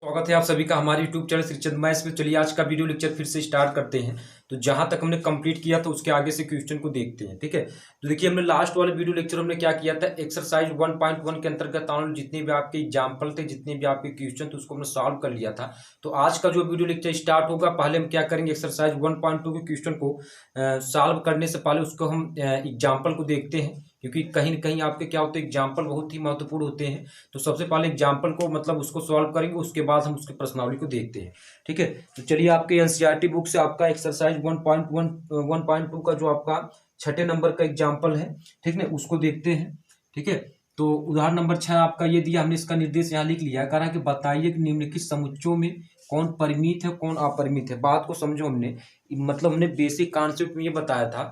स्वागत है आप सभी का हमारे YouTube चैनल श्रीचंद मैथ्स में। चलिए आज का वीडियो लेक्चर फिर से स्टार्ट करते हैं। तो जहां तक हमने कंप्लीट किया था उसके आगे से क्वेश्चन को देखते हैं, ठीक है। तो देखिए हमने लास्ट वाले वीडियो लेक्चर हमने क्या किया था, एक्सरसाइज 1.1 के अंतर्गत जितने भी आपके एग्जाम्पल थे, जितने भी आपके क्वेश्चन थे उसको हमने सॉल्व कर लिया था। तो आज का जो वीडियो लेक्चर स्टार्ट होगा, पहले हम क्या करेंगे, एक्सरसाइज 1.2 के क्वेश्चन को सॉल्व करने से पहले उसको हम एग्जाम्पल को देखते हैं, क्योंकि कहीं न कहीं आपके क्या होते हैं, एग्जाम्पल बहुत ही महत्वपूर्ण होते हैं। तो सबसे पहले एग्जाम्पल को मतलब उसको सॉल्व करेंगे, उसके बाद हम उसकी प्रश्नावली को देखते हैं, ठीक है। तो चलिए आपके एनसीईआरटी बुक से आपका एक्सरसाइज 1.2 का जो आपका छठे नंबर का एग्जाम्पल है, ठीक है, उसको देखते हैं, ठीक है। तो उदाहरण नंबर 6 आपका ये दिया, हमने इसका निर्देश यहाँ लिख लिया। कह रहा है कि बताइए कि निम्नलिखित समुच्चयों में कौन परिमित है कौन अपरिमित है। बात को समझो, हमने मतलब हमने बेसिक कॉन्सेप्ट में ये बताया था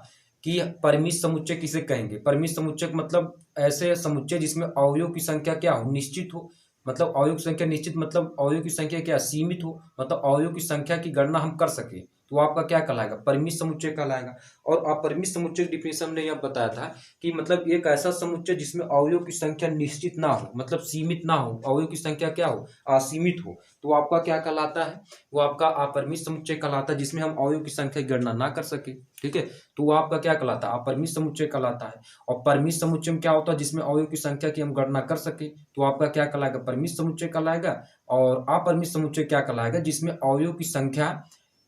कि परिमित समुच्चय किसे कहेंगे। परिमित समुच्चय मतलब ऐसे समुच्चय जिसमें अवयव की संख्या क्या हो, निश्चित हो। मतलब अवयव की संख्या निश्चित मतलब अवयव की संख्या क्या, सीमित हो, मतलब अवयव की संख्या की गणना हम कर सके, तो आपका क्या कहलाएगा, परिमित समुच्चय कहलाएगा। और अपरिमित समुच्चय की डिफिनेशन हमने यह बताया था कि मतलब एक ऐसा समुच्चय जिसमें अवयव की संख्या निश्चित ना हो, मतलब सीमित ना हो, अवयव की संख्या क्या हो, असीमित हो, तो आपका क्या कहलाता है, वो आपका अपरिमित समुच्चय कहलाता है, जिसमें हम अवयव की संख्या की गणना ना कर सके, ठीक है। तो वो आपका क्या कहलाता है, अपरिमित समुच्चय कहलाता है। और परिमित समुच्चय में क्या होता है, जिसमें अवयव की संख्या की हम गणना कर सके, तो आपका क्या कहलाएगा, परिमित समुच्चय कहलाएगा। और अपरिमित समुच्चय क्या कहलाएगा, जिसमें अवयव की संख्या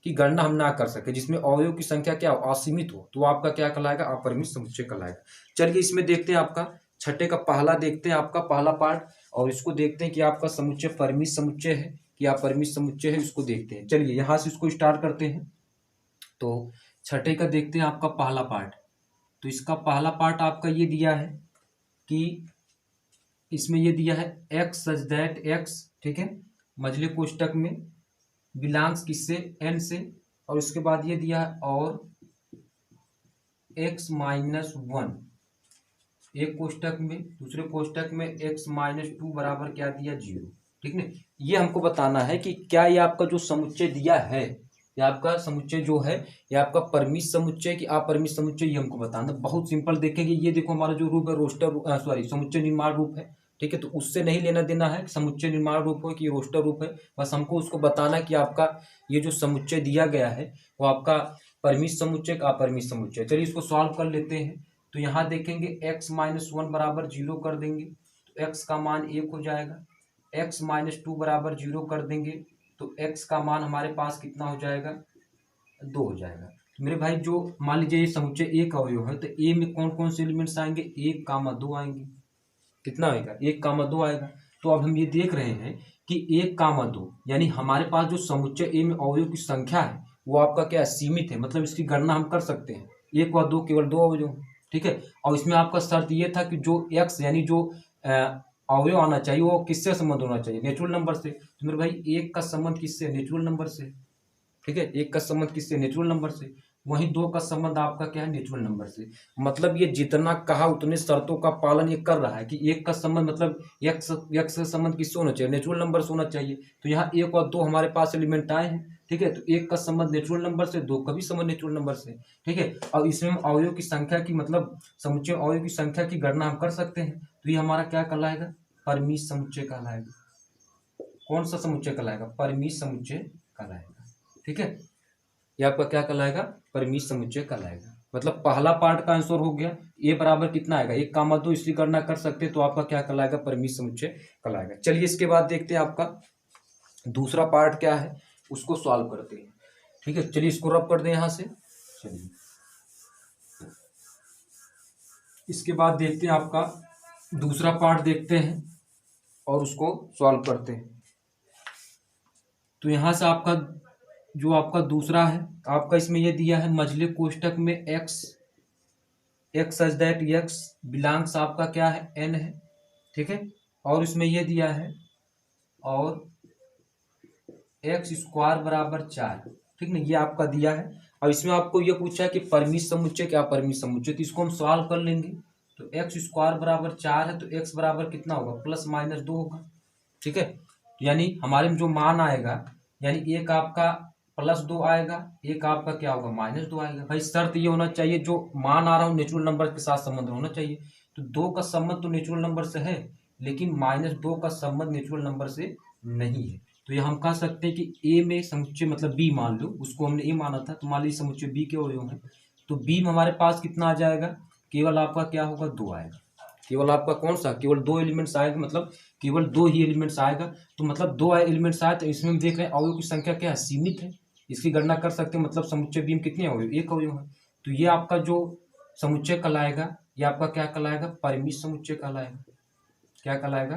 की गणना हम ना कर सके, जिसमें अवयव की संख्या क्या हो, असीमित हो, तो आपका क्या कहलाएगा, अपरिमित समुच्चय कहलाएगा। चलिए इसमें देखते हैं, आपका छठे का पहला देखते हैं, आपका पहला पार्ट, और इसको देखते हैं कि आपका समुच्चय परिमित समुच्चय है कि अपरिमित समुच्चय है, इसको देखते हैं। चलिए यहाँ से इसको स्टार्ट करते हैं। तो छठे का देखते हैं आपका पहला पार्ट। तो इसका पहला पार्ट आपका ये दिया है कि इसमें ये दिया है एक्स सच दैट एक्स, ठीक है, मझले कोष्टक में बिलोंग्स किससे, एन से, और उसके बाद ये दिया है और एक्स माइनस वन, एक कोष्टक में, दूसरे कोष्टक में एक्स माइनस टू बराबर क्या दिया, 0, ठीक है। ये हमको बताना है कि क्या ये आपका जो समुच्चय दिया है, ये आपका समुच्चय जो है, ये आपका परिमित समुच्चय कि अपरिमित समुच्चय, ये हमको बताना। बहुत सिंपल देखेंगे, ये देखो हमारा जो रूप है रोस्टर समुच्चय निर्माण रूप है, ठीक है। तो उससे नहीं लेना देना है समुच्चय निर्माण रूप हो कि रोस्टर रूप है, बस हमको उसको बताना कि आपका ये जो समुच्चय दिया गया है वो आपका परिमित समुच्चय का अपरिमित समुच्चय। चलिए इसको सॉल्व कर लेते हैं। तो यहाँ देखेंगे एक्स माइनस वन बराबर 0 कर देंगे तो एक्स का मान 1 हो जाएगा। एक्स माइनस टू बराबर 0 कर देंगे तो एक्स का मान हमारे पास कितना हो जाएगा, 2 हो जाएगा। तो मेरे भाई जो मान लीजिए ये समुच्चय एक अवयव है, तो ए में कौन कौन से एलिमेंट्स आएंगे, 1, 2 आएंगे। कितना आएगा, 1, 2 आएगा। तो अब हम ये देख रहे हैं कि 1, 2 यानी हमारे पास जो समुच्चय ए में अवयव की संख्या है वो आपका क्या है, सीमित है, मतलब इसकी गणना हम कर सकते हैं। 1 व 2 केवल 2 अवयव, ठीक है। और इसमें आपका शर्त ये था कि जो एक्स यानी जो अवयव आना चाहिए वो किससे संबंध होना चाहिए, नेचुरल नंबर से। तो मेरे भाई 1 का संबंध किससे, नेचुरल नंबर से, ठीक है। 1 का संबंध किससे, नेचुरल नंबर से। वहीं 2 का संबंध आपका क्या है, नेचुरल नंबर से। मतलब ये जितना कहा उतने शर्तों का पालन ये कर रहा है कि 1 का संबंध मतलब एक्स का संबंध किससे होना चाहिए, नेचुरल नंबर से होना चाहिए। तो यहाँ 1 और 2 हमारे पास एलिमेंट आए हैं, ठीक है। तो 1 का संबंध नेचुरल नंबर से, 2 का भी संबंध नेचुरल नंबर से, ठीक है। और इसमें हम अवयव की संख्या की मतलब समुच्चय अवयव की संख्या की गणना हम कर सकते हैं। तो ये हमारा क्या कहलाएगा, परिमित समुच्चय कहलाएगा। कौन सा समुच्चय कहलाएगा, परिमित समुच्चय कहलाएगा, ठीक है। ये आपका क्या कहलाएगा, परिमित समुच्चय कहलाएगा। मतलब पहला पार्ट का आंसर हो गया, ए बराबर कितना आएगा, 1, 2, इसकी गणना कर सकते हैं, तो आपका क्या कहलाएगा, परिमित समुच्चय कहलाएगा। चलिए इसके बाद देखते हैं आपका दूसरा पार्ट क्या है, उसको सॉल्व करते हैं, ठीक है। चलिए इसको रब कर दें यहाँ से। चलिए इसके बाद देखते हैं आपका दूसरा पार्ट देखते हैं और उसको सॉल्व करते हैं। तो यहाँ से आपका जो आपका दूसरा है, आपका इसमें ये दिया है मझले कोष्टक में x such that x belongs आपका क्या है, एन है, ठीक है। और इसमें ये दिया है और एक्स स्क्वायर बराबर 4, ठीक ना, ये आपका दिया है। और इसमें आपको ये पूछा है कि परिमित समुच्चय क्या परिमित समुच्चय, तो इसको हम सॉल्व कर लेंगे। तो एक्स स्क्वायर बराबर 4 है तो एक्स बराबर कितना होगा, प्लस माइनस 2 होगा, ठीक है। यानी हमारे में जो मान आएगा, यानी एक आपका +2 आएगा, एक आपका क्या होगा, -2 आएगा। भाई शर्त ये होना चाहिए जो मान आ रहा हो नेचुरल नंबर के साथ संबंध होना चाहिए। तो 2 का संबंध तो नेचुरल नंबर से है, लेकिन -2 का संबंध नेचुरल नंबर से नहीं है। तो ये हम कह सकते हैं कि ए में समुच्चय मतलब बी मान लो, उसको हमने ए माना था, तो मान लीजिए समुच्चय बी के अवयव हैं, तो बी में हमारे पास कितना आ जाएगा, केवल आपका क्या होगा, 2 आएगा। केवल आपका कौन सा, केवल 2 एलिमेंट्स आएगा, मतलब केवल 2 ही एलिमेंट्स आएगा। तो मतलब 2 एलिमेंट्स आए, तो इसमें हम देख रहे हैं अवयव की संख्या क्या है, सीमित है, इसकी गणना कर सकते हैं। मतलब समुच्चय बी में कितने अवयव, 1 अवयव है। तो ये आपका जो समुच्चय कहलाएगा, ये आपका क्या कहलाएगा, परिमित समुच्चय कहलाएगा। क्या कहलाएगा,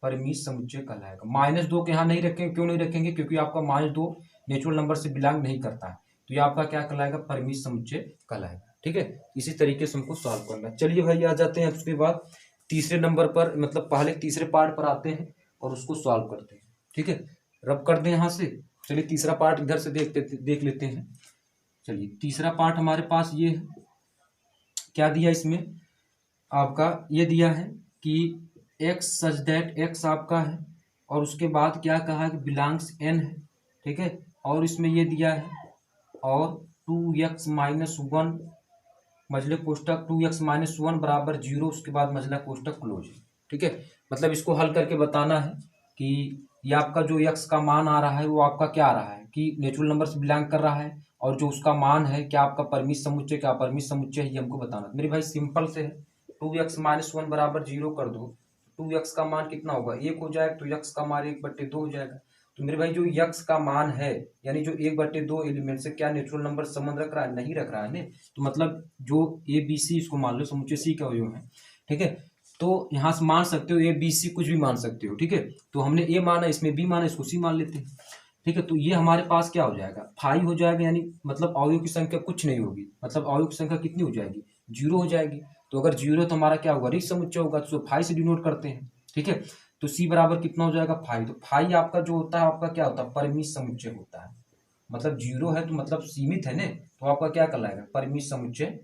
परिमित समुच्चय कहलाएगा। -2 के यहाँ नहीं रखेंगे, क्यों नहीं रखेंगे, क्योंकि आपका -2 नेचुरल नंबर से बिलोंग नहीं करता है, तो ये आपका क्या कहलाएगा, परिमित समुच्चय कहलाएगा। ठीक है, इसी तरीके से हमको सॉल्व करना है। चलिए भाई आ जाते हैं उसके बाद तीसरे नंबर पर, मतलब पहले तीसरे पार्ट पर आते हैं और उसको सॉल्व करते हैं। ठीक है, रब कर दें यहाँ से। चलिए तीसरा पार्ट इधर से देख लेते हैं। चलिए तीसरा पार्ट हमारे पास ये है, क्या दिया इसमें आपका, ये दिया है कि x सच दैट x आपका है, और उसके बाद क्या कहा है कि बिलोंग्स n है। ठीक है, और इसमें ये दिया है और 2x - 1 मजले कोष्टक 2x - 1 बराबर 0, उसके बाद मजला कोष्टक क्लोज है। ठीक है, मतलब इसको हल करके बताना है कि ये आपका जो x का मान आ रहा है वो आपका क्या आ रहा है, कि नेचुरल नंबर से बिलोंग कर रहा है, और जो उसका मान है क्या आपका परिमित समुच्चय, क्या अपरिमित समुच्चय है, ये हमको बताना। मेरे भाई सिंपल से है, 2x - 1 बराबर 0 कर दो, 2x का मान कितना होगा, 1 हो जाएगा, तो x का मान 1/2 हो जाएगा। तो मेरे भाई जो x का मान है, यानी जो 1/2 एलिमेंट से क्या नेचुरल नंबर संबंध रख रहा है, नहीं रख रहा है ना। तो मतलब जो ए बी सी, इसको मान लो समुच्चय सी का अवयव है। ठीक है, तो यहाँ से मान सकते हो ए बी सी, कुछ भी मान सकते हो। ठीक है, तो हमने ए माना, इसमें बी माना, इसको सी मान लेते हैं। ठीक है, तो ये हमारे पास क्या हो जाएगा, 5 हो जाएगा, यानी मतलब अवयव की संख्या कुछ नहीं होगी, मतलब अवयव की संख्या कितनी हो जाएगी, 0 हो जाएगी। तो अगर 0 तो हमारा क्या होगा, रिक्त समुच्चय होगा, तो 5 से डिनोट करते हैं। ठीक है, तो सी बराबर कितना हो जाएगा, 5। तो 5 आपका जो होता है, आपका क्या होता है, परिमित समुच्चय होता है। मतलब 0 है तो मतलब सीमित है ना, तो आपका क्या कहलाएगा, परिमित समुच्चय।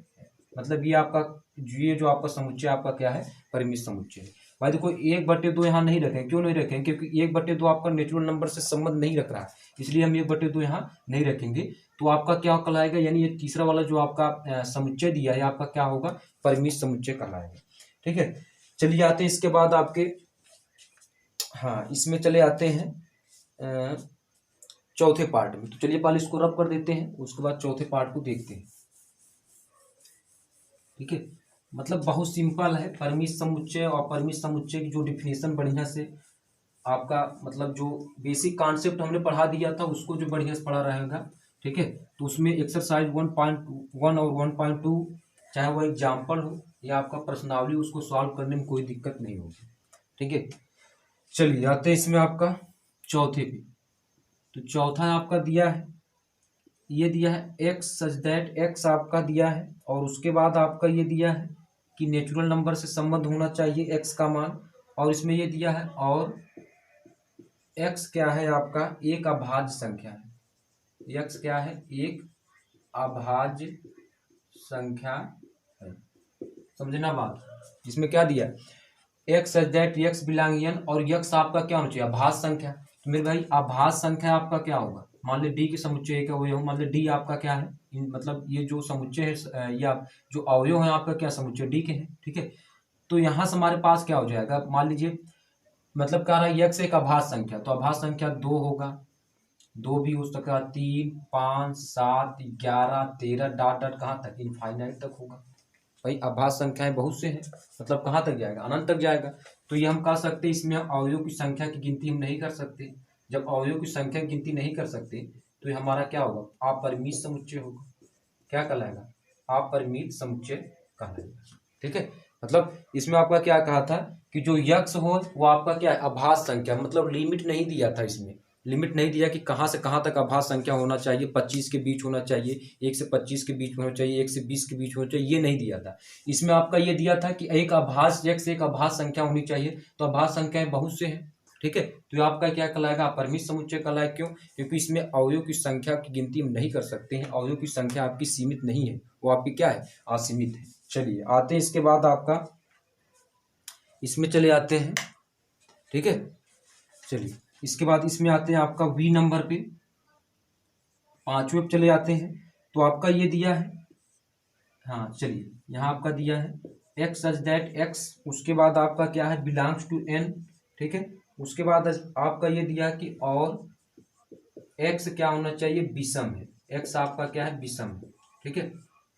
मतलब ये आपका, ये जो आपका समुच्चय आपका क्या है, परिमित समुच्चय है। भाई देखो 1/2 यहाँ नहीं रखें, क्यों नहीं रखें, क्योंकि 1/2 आपका नेचुरल नंबर से संबंध नहीं रख रहा है, इसलिए हम 1/2 यहाँ नहीं रखेंगे। तो आपका क्या कहलाएगा, यानी ये तीसरा वाला जो आपका समुच्चय दिया है, आपका क्या होगा, परिमित समुच्चय कहलाएगा। ठीक है, चलिए आते हैं इसके बाद आपके, हाँ इसमें चले आते हैं चौथे पार्ट में। तो चलिए पहले इसको रब कर देते हैं, उसके बाद चौथे पार्ट को देखते हैं। ठीक है, मतलब बहुत सिंपल है, परिमित समुच्चय और अपरिमित समुच्चय की जो डिफिनेशन बढ़िया से आपका, मतलब जो बेसिक कॉन्सेप्ट हमने पढ़ा दिया था उसको जो बढ़िया से पढ़ा रहेगा। ठीक है, तो उसमें एक्सरसाइज 1.1 और 1.2, चाहे वो एग्जाम्पल हो या आपका प्रश्नावली, उसको सॉल्व करने में कोई दिक्कत नहीं होगी। ठीक है, चलिए आते हैं इसमें आपका चौथे पे। तो चौथा आपका दिया है, ये दिया है एक्स सच दैट एक्स आपका दिया है, और उसके बाद आपका ये दिया है कि नेचुरल नंबर से संबंध होना चाहिए एक्स का मान, और इसमें ये दिया है और एक्स क्या है आपका, एक अभाज्य संख्या है। एक्स क्या है, एक अभाज्य संख्या है। समझना बात, इसमें क्या दिया, X such that X belong N, और एक्स आपका क्या होना चाहिए, अभाज्य संख्या। तो मेरे भाई अभाज्य संख्या आपका क्या होगा, मान ली डी के समुच्चय का अवयव, मान ली डी आपका क्या है, मतलब ये जो समुच्चय है या जो अवयव है आपका क्या समुच्चय डी के हैं। ठीक है, तो यहाँ से हमारे पास क्या हो जाएगा, मान लीजिए मतलब कह रहा है एक्स एक अभाज्य संख्या, तो अभाज्य संख्या 2 होगा, 2 भी हो सकता है, 3, 5, 7, 11, 13 डॉट डॉट कहाँ तक, इनफाइनाइट तक होगा। भाई अभाज्य संख्याएं बहुत से हैं, मतलब कहाँ तक जाएगा, अनंत तक जाएगा। तो ये हम कह सकते हैं, इसमें अवयव की संख्या की गिनती हम नहीं कर सकते। जब अवयव की संख्या की गिनती नहीं कर सकते, तो ये हमारा क्या होगा, अपरिमित समुच्चय होगा। क्या कहलाएगा, अपरिमित समुच्चय कहलाएगा। ठीक है, मतलब इसमें आपका क्या कहा था कि जो यक्स हो वो आपका क्या है, अभाज्य संख्या, मतलब लिमिट नहीं दिया था, इसमें लिमिट नहीं दिया कि कहाँ से कहाँ तक अभाज्य संख्या होना चाहिए, 25 के बीच होना चाहिए, 1 से 25 के बीच में होना चाहिए, 1 से 20 के बीच होना चाहिए, ये नहीं दिया था। इसमें आपका ये दिया था कि एक अभाज्य एक्स एक अभाज्य संख्या होनी चाहिए, तो अभाज्य संख्याएं बहुत से हैं। ठीक है, तो ये आपका क्या कहलाएगा, अपरिमित समुच्चय कहलाएगा। क्यों, क्योंकि इसमें अवयव की संख्या की गिनती हम नहीं कर सकते हैं, अवयव की संख्या आपकी सीमित नहीं है, वो आपकी क्या है, असीमित है। चलिए आते हैं इसके बाद आपका, इसमें चले आते हैं। ठीक है, चलिए इसके बाद इसमें आते हैं आपका वी नंबर पे, 5वें पे चले आते हैं। तो आपका ये दिया है, हाँ चलिए यहाँ आपका दिया है एक्स सच दैट एक्स, उसके बाद आपका क्या है, बिलोंग्स टू एन। ठीक है, उसके बाद आपका ये दिया है कि और एक्स क्या होना चाहिए, विषम है, एक्स आपका क्या है, विषम है। ठीक है,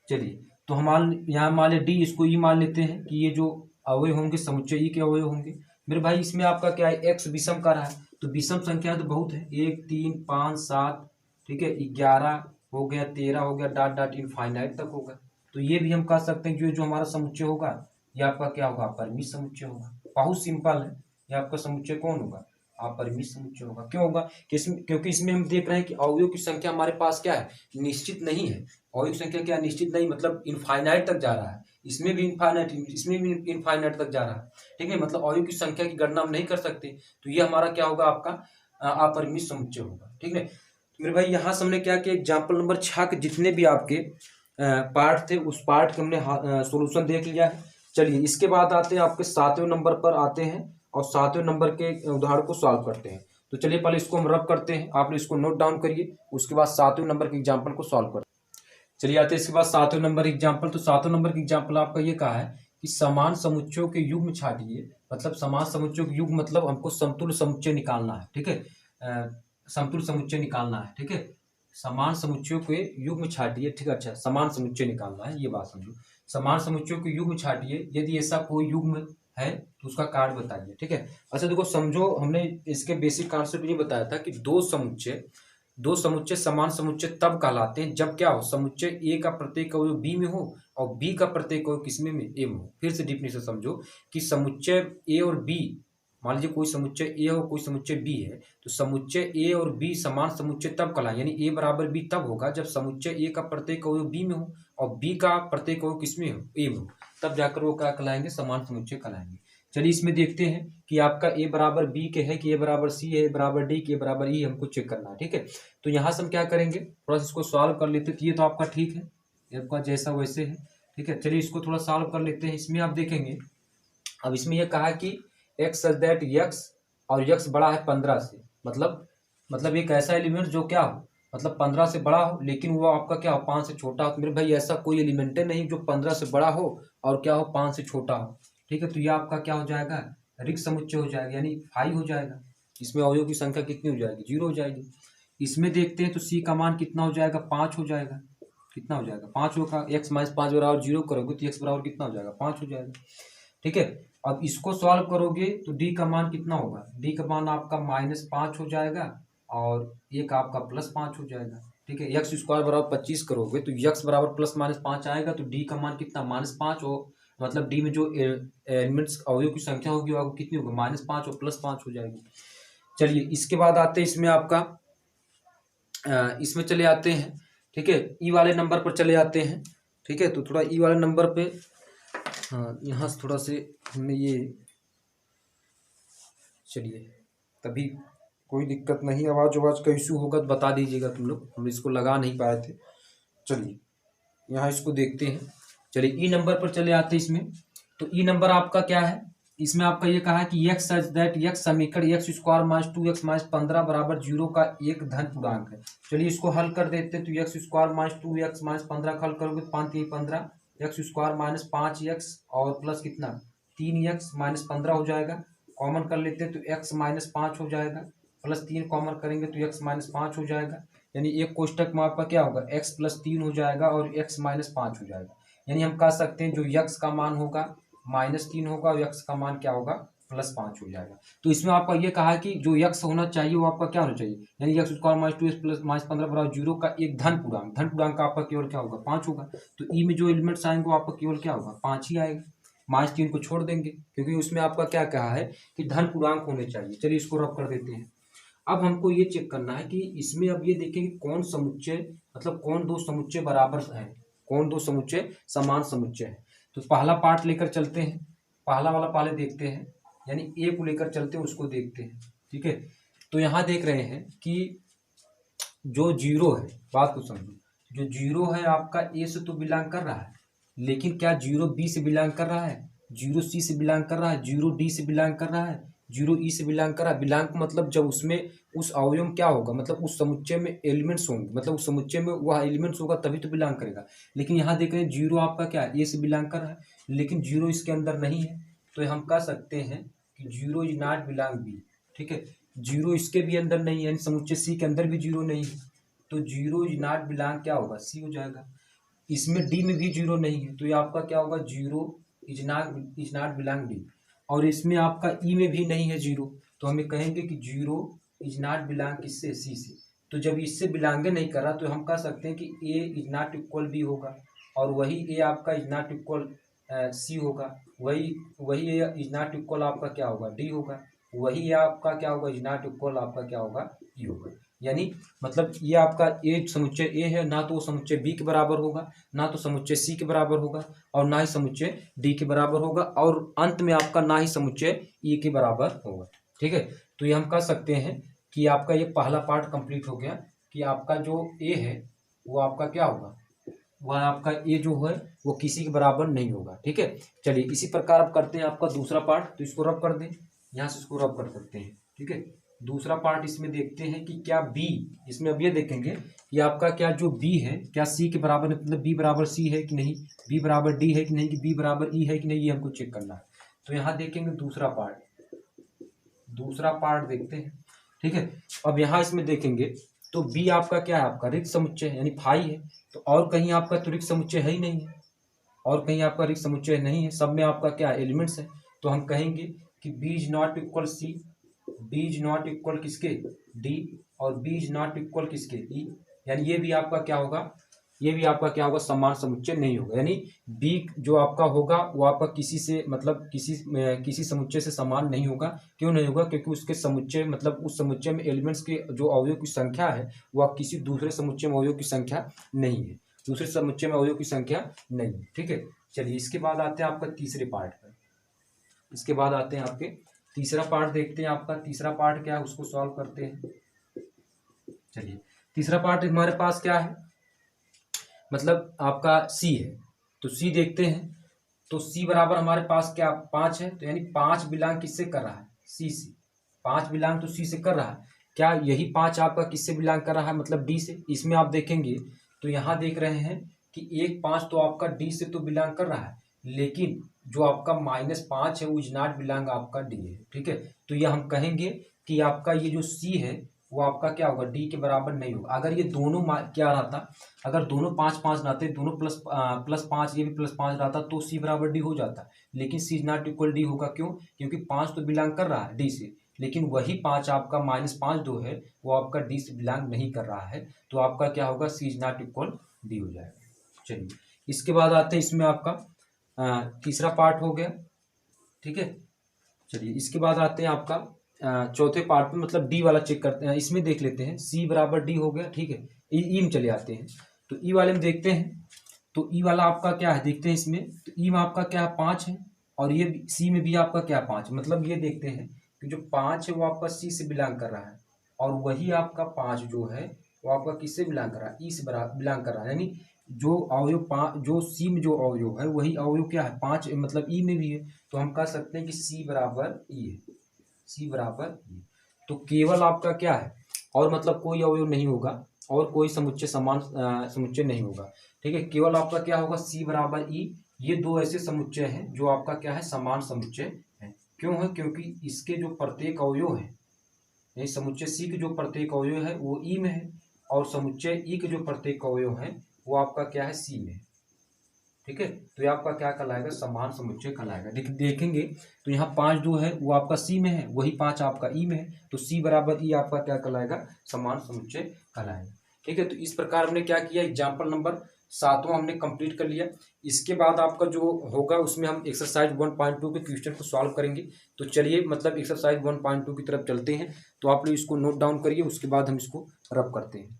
चलिए तो हम यहाँ मान ले डी, इसको ई मान लेते हैं कि ये जो अवयव होंगे समुच्चय ई के अवयव होंगे। मेरे भाई इसमें आपका क्या है, एक्स विषम का रहा है, तो विषम संख्या तो बहुत है, 1 3 5 7, ठीक है, 11 हो गया, 13 हो गया, डॉट डॉट इनफाइनाइट तक होगा। तो ये भी हम कह सकते हैं कि जो हमारा समुच्चय होगा ये आपका क्या होगा, परिमित समुच्चय होगा। बहुत सिंपल है, ये आपका समुच्चय कौन होगा, अपरिमित समुच्चय होगा। क्यों होगा, क्योंकि इसमें हम देख रहे हैं कि अवयवों की संख्या हमारे पास क्या है, निश्चित नहीं है। अवयव की संख्या क्या निश्चित नहीं, मतलब इनफाइनाइट तक जा रहा है, इसमें भी इनफाइनाइट, इसमें भी इनफाइनाइट तक जा रहा है। ठीक है, मतलब अवयव की संख्या की गणना हम नहीं कर सकते, तो ये हमारा क्या होगा, आपका अपरिमित समुच्चय होगा। ठीक है, तो मेरे भाई यहाँ से हमने क्या किया, एग्जाम्पल नंबर 6 के जितने भी आपके पार्ट थे उस पार्ट के हमने सोल्यूशन देख लिया है। चलिए इसके बाद आते हैं आपके 7वें नंबर पर आते हैं और 7वें नंबर के उदाहरण को सॉल्व करते हैं। तो चलिए पहले इसको हम रब करते हैं, आप इसको नोट डाउन करिए, उसके बाद 7वें नंबर के एग्जाम्पल को सॉल्व करते हैं। चलिए आते हैं इसके बाद 7वें नंबर एग्जाम्पल। तो 7वें नंबर के एग्जाम्पल आपका ये कहा है कि समान समुच्चयों के युग्म छाटिए, मतलब समान समुच्चयों के युग्म मतलब हमको समतुल्य समुच्चय निकालना है। ठीक है, समतुल्य समुच्चय निकालना है। ठीक है, समान समुच्चयों के युग्म छाटिए। ठीक है, अच्छा समान समुच्चय निकालना है, ये बात समझो। समान समुच्चयों के युग्म छाटिए, यदि ऐसा कोई युग्म है तो उसका कार्य बताइए। ठीक है, अच्छा देखो समझो, हमने इसके बेसिक कॉन्सेप्ट ये बताया था कि दो समुच्चय समान समुच्चय तब कहलाते हैं जब क्या हो, समुच्चय ए का प्रत्येक अवयव बी में हो और बी का प्रत्येक अवयव किसमें में, ए में हो। फिर से डेफिनेशन समझो कि समुच्चय ए और बी, मान लीजिए कोई समुच्चय ए और कोई समुच्चय बी है, तो समुच्चय ए और बी समान समुच्चय तब कहलाए, यानी ए बराबर बी तब होगा जब समुच्चय ए का प्रत्येक अवयव बी में हो और बी का प्रत्येक अवयव किसमें हो, ए में हो, तब जाकर वो क्या कहलाएंगे, समान समुच्चय कहलाएंगे। चलिए इसमें देखते हैं कि आपका ए बराबर बी के है कि ए बराबर सी है, ए बराबर डी के, ए बराबर ई, हमको चेक करना है। ठीक है, तो यहाँ से हम क्या करेंगे, थोड़ा सा इसको सॉल्व कर लेते हैं। तो ये तो आपका ठीक है, ये आपका जैसा वैसे है। ठीक है, चलिए इसको थोड़ा सॉल्व कर लेते हैं। इसमें आप देखेंगे, अब इसमें यह कहा कि एक्स सच दैट यक्स, और यक्स बड़ा है 15 से, मतलब एक ऐसा एलिमेंट जो क्या हो, मतलब 15 से बड़ा हो लेकिन वो आपका क्या हो, 5 से छोटा हो। तो मेरे भाई ऐसा कोई एलिमेंट नहीं जो 15 से बड़ा हो और क्या हो, 5 से छोटा हो। ठीक है, तो ये आपका क्या हो जाएगा, रिक्त समुच्चय हो जाएगा, यानी 5 हो जाएगा। इसमें अवयवों की संख्या कितनी हो जाएगी, 0 हो जाएगी। इसमें देखते हैं तो सी का मान कितना हो जाएगा, 5 हो जाएगा। कितना हो जाएगा, 5 होगा। एक्स माइनस 5 बराबर 0 करोगे तो एक्स बराबर कितना हो जाएगा, 5 हो जाएगा। ठीक है, अब इसको सॉल्व करोगे तो डी का मान कितना होगा, डी का मान आपका -5 हो जाएगा और एक आपका +5 हो जाएगा। ठीक है, एक्स स्क्वायर बराबर 25 करोगे तो एक्स बराबर +-5 आएगा, तो डी का मान कितना, -5 हो, मतलब डी में जो एलिमेंट्स अवयव की संख्या होगी वो कितनी होगी, -5 और +5 हो जाएगी। चलिए इसके बाद आते हैं इसमें आपका इसमें चले आते हैं। ठीक है, ई वाले नंबर पर चले आते हैं। ठीक है, तो थोड़ा ई वाले नंबर पे, हाँ यहाँ से थोड़ा से हमने ये, चलिए तभी कोई दिक्कत नहीं, आवाज़ का इशू होगा तो बता दीजिएगा तुम लोग, हम इसको लगा नहीं पाए थे। चलिए यहाँ इसको देखते हैं। चलिए ई नंबर पर चले आते हैं इसमें। तो ई नंबर आपका क्या है, इसमें आपका ये कहा है कि एक्स सच दैट एक्स समीकरण x square minus 2x minus 15 बराबर 0 का एक धन पूर्णांक है। चलिए इसको हल कर देते हैं। तो x square minus 2x minus 15 का हल करोगे तो 5 3 15, एक्स स्क्वायर माइनस 5x और प्लस कितना 3x माइनस 15 हो जाएगा। कॉमन कर लेते हैं तो x माइनस 5 हो जाएगा, प्लस 3 कॉमन करेंगे तो x माइनस 5 हो जाएगा, यानी एक कोष्टक में आपका क्या होगा, x प्लस 3 हो जाएगा और x माइनस 5 हो जाएगा। यानी हम कह सकते हैं जो x का मान होगा -3 होगा और x का मान क्या होगा, +5 हो जाएगा। तो इसमें आपका ये कहा है कि जो x होना चाहिए वो आपका क्या होना चाहिए, यानी x square minus 2x plus minus 15 बराबर 0 का एक धन पूर्णांक का आपका केवल क्या होगा, 5 होगा। तो ई में जो एलिमेंट्स आएंगे वो आपका केवल क्या होगा, 5 ही आएगा। -3 को छोड़ देंगे क्योंकि उसमें आपका क्या कहा है कि धन पूर्णांक होने चाहिए। चलिए इसको रब कर देते हैं। अब हमको ये चेक करना है कि इसमें अब ये देखें कि कौन समुच्चय, मतलब कौन दो समुच्चय बराबर है, कौन दो समुच्चय समान समुच्चय है। तो पहला पार्ट लेकर चलते हैं, पहला वाला पहले देखते हैं, यानी ए को लेकर चलते हैं, उसको देखते हैं। ठीक है, तो यहाँ देख रहे हैं कि जो 0 है, बात को समझो, जो 0 है आपका ए से तो बिलोंग कर रहा है, लेकिन क्या 0 बी से बिलोंग कर रहा है, 0 सी से बिलोंग कर रहा है, 0 डी से बिलोंग कर रहा है, 0 ई से बिलोंग कर रहा है। बिलोंग मतलब जब उसमें उस अवयव में क्या होगा, मतलब उस समुच्चय में एलिमेंट्स होंगे, मतलब उस समुच्चय में वह एलिमेंट्स होगा तभी तो बिलोंग करेगा। लेकिन यहाँ देख रहे हैं 0 आपका क्या है, ए से बिलोंग कर रहा है, लेकिन 0 इसके अंदर नहीं है, तो हम कह सकते हैं कि 0 इज नॉट बिलोंग बी। ठीक है, जीरो इसके भी अंदर नहीं है, यानी समुच्चय सी के अंदर भी जीरो नहीं है, तो जीरो इज नॉट बिलोंग क्या होगा, सी हो जाएगा। इसमें डी में भी जीरो नहीं है, तो ये आपका क्या होगा, zero is not belong D. और इसमें आपका ई में भी नहीं है जीरो, तो हमें कहेंगे कि जीरो इज नॉट बिलोंग किससे, सी से। तो जब इससे बिलोंग नहीं कर रहा तो हम कह सकते हैं कि ए इज नॉट इक्वल बी होगा, और वही ए आपका इज नॉट इक्वल सी होगा, वही वही ए इज नॉट इक्वल आपका क्या होगा, डी होगा, वही ए आपका क्या होगा, इज नॉट इक्वल आपका क्या होगा, ई होगा। यानी मतलब ये आपका ए समुच्चय ए है, ना तो वो समुच्चय बी के बराबर होगा, ना तो समुच्चय सी के बराबर होगा, और ना ही समुच्चय डी के बराबर होगा, और अंत में आपका ना ही समुच्चय ई के बराबर होगा। ठीक है, तो ये हम कह सकते हैं कि आपका ये पहला पार्ट कंप्लीट हो गया कि आपका जो ए है वो आपका क्या होगा, वह आपका ए जो है वो किसी के बराबर नहीं होगा। ठीक है, चलिए इसी प्रकार अब करते हैं आपका दूसरा पार्ट, तो इसको रब कर दें, यहाँ से इसको रब कर सकते हैं। ठीक है, दूसरा पार्ट इसमें देखते हैं कि क्या बी, इसमें अब ये देखेंगे कि आपका क्या जो बी है क्या सी के बराबर है, मतलब बी बराबर सी है कि नहीं, बी बराबर डी है कि नहीं, कि बी बराबर ई है कि नहीं, ये हमको चेक करना है। तो यहाँ देखेंगे दूसरा पार्ट देखते हैं। ठीक है, अब यहाँ इसमें देखेंगे तो बी आपका क्या है, आपका रिक्त समुच्चय है, यानी फाई है, तो और कहीं आपका तो रिक्त समुच्चय है ही नहीं है, और कहीं आपका रिक्त समुच्चय नहीं है, सब में आपका क्या एलिमेंट्स है। तो हम कहेंगे कि B is not equal C, B is not equal किसके, डी, और बी इज नॉट इक्वल किसके, ई, यानी ये भी आपका क्या होगा, ये भी आपका क्या होगा, समान समुच्चय नहीं होगा। यानी बी जो आपका होगा वो आपका किसी से मतलब किसी समुच्चय से समान नहीं होगा। क्यों नहीं होगा, क्योंकि उसके समुच्चय मतलब उस समुच्चय में एलिमेंट्स के जो अवयव की संख्या है वह किसी दूसरे समुच्चय में अवयव की संख्या नहीं है, दूसरे समुच्चय में अवयव की संख्या नहीं है। ठीक है, चलिए इसके बाद आते हैं आपका तीसरे पार्ट पर, इसके बाद आते हैं आपके तीसरा पार्ट देखते हैं। आपका तीसरा पार्ट क्या है उसको सॉल्व करते हैं। चलिए तीसरा पार्ट हमारे पास क्या है, मतलब आपका सी है, तो सी देखते हैं। तो सी बराबर हमारे पास क्या 5 है, तो यानी 5 बिलोंग किससे कर रहा है, सी से। 5 बिलोंग तो सी से कर रहा है, क्या यही 5 आपका किससे बिलोंग कर रहा है, मतलब डी से। इसमें आप देखेंगे तो यहाँ देख रहे हैं कि 1 5 तो आपका डी से तो बिलोंग कर रहा है, लेकिन जो आपका -5 है वो इज नॉट बिलोंग आपका डी है। ठीक है, तो ये हम कहेंगे कि आपका ये जो सी है वो आपका क्या होगा, डी के बराबर नहीं होगा। अगर ये दोनों क्या रहता, अगर दोनों 5 5 रहते, दोनों +5 ये भी +5 रहता तो सी बराबर डी हो जाता, लेकिन सी इज नॉट इक्वल डी होगा। क्यों, क्योंकि 5 तो बिलोंग कर रहा है डी से, लेकिन वही 5 आपका -5 जो है वो आपका डी से बिलोंग नहीं कर रहा है, तो आपका क्या होगा, सी इज नॉट इक्वल डी हो जाएगा। चलिए इसके बाद आते हैं, इसमें आपका तीसरा पार्ट हो गया। ठीक है, चलिए इसके बाद आते हैं आपका चौथे पार्ट में, मतलब डी वाला चेक करते हैं। इसमें देख लेते हैं सी बराबर डी हो गया। ठीक है, ई में चले आते हैं, तो ई वाले में देखते हैं। तो ई वाला आपका क्या है देखते हैं इसमें, तो ई में आपका क्या है 5 है, और ये सी में भी आपका क्या 5, मतलब ये देखते हैं कि जो 5 है वो आपका सी से बिलोंग कर रहा है, और वही आपका 5 जो है वो आपका किससे बिलोंग कर रहा है, ई से बिलोंग कर रहा है। यानी जो अवयव 5 जो सी में जो अवयव है वही अवयव क्या है 5, मतलब ई में भी है, तो हम कह सकते हैं कि सी बराबर ई है, सी बराबर ई। तो केवल आपका क्या है, और मतलब कोई अवयव नहीं होगा, और कोई समुच्चय समान समुच्चय नहीं होगा। ठीक है, केवल आपका क्या होगा, सी बराबर ई। ये दो ऐसे समुच्चय हैं जो आपका क्या है, समान समुच्चय है। क्यों है, क्योंकि इसके जो प्रत्येक अवयव है, यानी समुच्चय सी के जो प्रत्येक अवयव है वो ई में है, और समुच्चय ई के जो प्रत्येक अवयव है वो आपका क्या है, सी में। ठीक है, तो ये आपका क्या कहलाएगा, समान समुच्चय कहलाएगा। देखेंगे तो यहाँ 5 जो है वो आपका सी में है, वही 5 आपका ई में है, तो सी बराबर ई आपका क्या कहलाएगा, समान समुच्चय कहलाएगा। ठीक है, तो इस प्रकार हमने क्या किया, एग्जाम्पल नंबर 7वां हमने कंप्लीट कर लिया। इसके बाद आपका जो होगा उसमें हम एक्सरसाइज 1.2 के क्वेश्चन को सॉल्व करेंगे। तो चलिए मतलब एक्सरसाइज 1.2 की तरफ चलते हैं। तो आप लोग इसको नोट डाउन करिए, उसके बाद हम इसको रब करते हैं।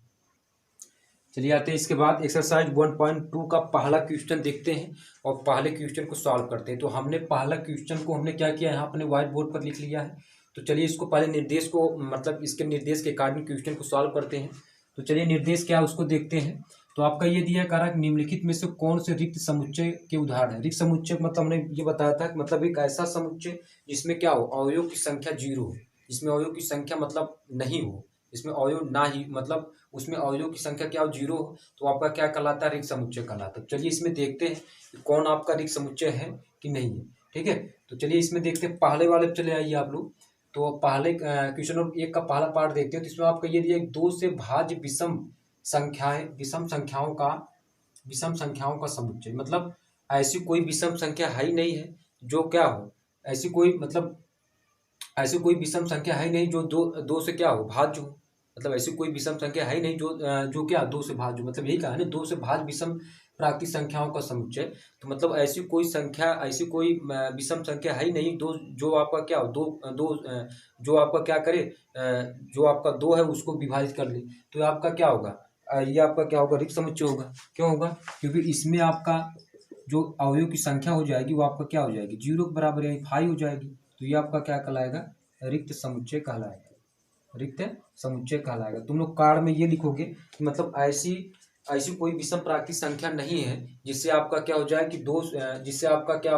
चलिए आते हैं इसके बाद एक्सरसाइज 1.2 का पहला क्वेश्चन देखते हैं और पहले क्वेश्चन को सॉल्व करते हैं। तो हमने पहला क्वेश्चन को हमने क्या किया, यहाँ अपने व्हाइट बोर्ड पर लिख लिया है। तो चलिए इसको पहले निर्देश को मतलब इसके निर्देश के अकॉर्डिंग क्वेश्चन को सॉल्व करते हैं। तो चलिए निर्देश क्या है उसको देखते हैं। तो आपका ये दिया कह रहा है निम्नलिखित में से कौन से रिक्त समुच्चय के उदाहरण है। रिक्त समुच्चय मतलब हमने ये बताया था मतलब एक ऐसा समुच्चय जिसमें क्या हो, अवयव की संख्या 0 हो, जिसमें अवयव की संख्या मतलब नहीं हो, इसमें अवयव ना ही मतलब उसमें अवयव की संख्या क्या हो, 0 हो, तो आपका क्या कहलाता है, रिक्त समुच्चय कहलाता है। चलिए इसमें देखते हैं कि कौन आपका रिक्त समुच्चय है कि नहीं है। ठीक है, तो चलिए इसमें देखते हैं, पहले वाले पे चले आइए आप लोग। तो पहले क्वेश्चन नंबर 1 का पहला पार्ट देखते हैं। तो इसमें आपका ये दिया 2 से भाज्य विषम संख्याओं का समुच्चय। मतलब ऐसी कोई विषम संख्या है ही नहीं है जो क्या हो, ऐसी कोई विषम संख्या है ही नहीं जो दो से क्या हो, भाज्य हो। मतलब ऐसी कोई विषम संख्या है ही नहीं जो क्या 2 से भाज्य हो। मतलब यही कहा ना, 2 से भाज्य विषम प्राकृतिक संख्याओं का समुच्चय। तो मतलब ऐसी कोई विषम संख्या है ही नहीं दो जो आपका क्या हो, जो आपका क्या करे, जो आपका 2 है उसको विभाजित कर ले। तो ये आपका क्या होगा, ये आपका क्या होगा, रिक्त समुच्चय होगा। क्यों होगा? क्योंकि इसमें आपका जो अवयव की संख्या हो जाएगी वो आपका क्या हो जाएगी, 0 के बराबर यानी 5 हो जाएगी। तो ये आपका क्या कहलाएगा, रिक्त समुच्चय कहलाएगा। रिक्त समुच्चय कहलाएगा। तुम लोग कार्ड में ये लिखोगे कि मतलब ऐसी कोई विषम प्राकृतिक संख्या नहीं है जिससे आपका क्या हो जाए कि जिससे आपका क्या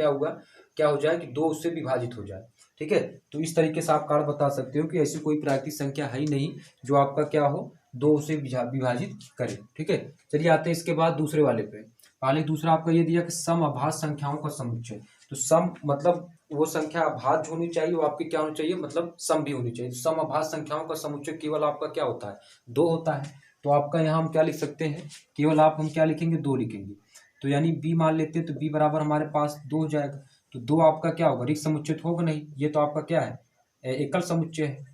होगा, क्या हो जाए कि 2 उससे विभाजित हो जाए। ठीक है, तो इस तरीके से आप कार्ड बता सकते हो कि ऐसी कोई प्राकृतिक संख्या है ही नहीं जो आपका क्या हो, 2 से विभाजित करे। ठीक है, चलिए आते हैं इसके बाद दूसरे वाले पे। पहले दूसरा आपका ये दिया कि सम अभाज्य संख्याओं का समुच्चय। तो सम मतलब वो संख्या अभाज्य होनी चाहिए, वो आपकी क्या होनी चाहिए, मतलब सम भी होनी चाहिए। तो सम अभाज्य संख्याओं का समुच्चय केवल आपका क्या होता है, 2 होता है। तो आपका यहाँ हम क्या लिख सकते हैं, केवल हम क्या लिखेंगे, 2 लिखेंगे। तो यानी b मान लेते हैं, तो b बराबर हमारे पास 2 हो जाएगा। तो 2 आपका क्या होगा, रिक्त समुच्चय तो होगा नहीं, ये तो आपका क्या है, एकल समुच्चय है।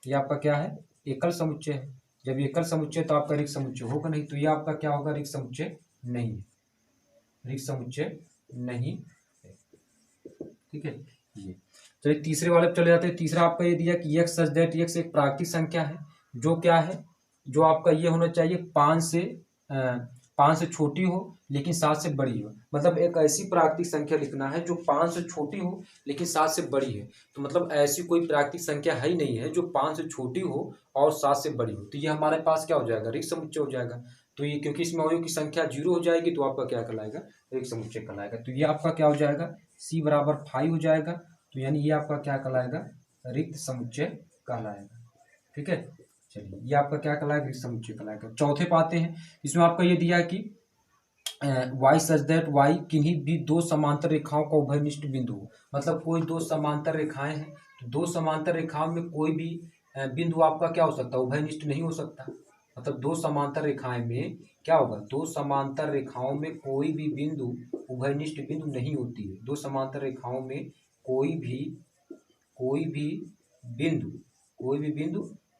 ये आपका क्या है, एकल समुच्चय है। जब एकल समुच्चय तो आपका रिक्त समुच्चय होगा नहीं, तो ये आपका क्या होगा, रिक्त समुच्चय नहीं है, रिक्त समुच्चय नहीं है। ठीक है, ये चलिए तीसरे वाले पे चले जाते हैं। तीसरा आपका ये दिया कि x सच दैट x एक प्राकृतिक संख्या है जो क्या है, जो आपका ये होना चाहिए 5 से छोटी हो लेकिन 7 से बड़ी हो। मतलब एक ऐसी प्राकृतिक संख्या लिखना है जो 5 से छोटी हो लेकिन 7 से बड़ी है। तो मतलब ऐसी कोई प्राकृतिक संख्या है ही नहीं है जो 5 से छोटी हो और 7 से बड़ी हो। तो ये हमारे पास क्या हो जाएगा, रिक्त समुच्चय हो जाएगा। तो ये क्योंकि इसमें अवयव की संख्या 0 हो जाएगी तो आपका क्या कहलाएगा, रिक्त समुच्चय कहलाएगा। तो ये आपका क्या हो जाएगा, c बराबर 5 हो जाएगा। तो यानी ये आपका क्या कहलाएगा, रिक्त समुच्चय कहलाएगा। ठीक है, चलिए ये आपका क्या कहलाएगा, रिक्त समुच्चय कहलाएगा। चौथे पाते हैं, इसमें आपका ये दिया है कि y सच दैट y किन्हीं भी 2 समांतर रेखाओं का उभयनिष्ठ बिंदु हो। मतलब कोई 2 समांतर रेखाएं हैं, तो 2 समांतर रेखाओं में कोई भी बिंदु आपका क्या हो सकता है, उभयनिष्ठ नहीं हो सकता। मतलब 2 समांतर रेखाएं में क्या होगा, 2 समांतर रेखाओं में कोई भी बिंदु उभयनिष्ठ बिंदु नहीं होती है। 2 समांतर रेखाओं में कोई भी बिंदु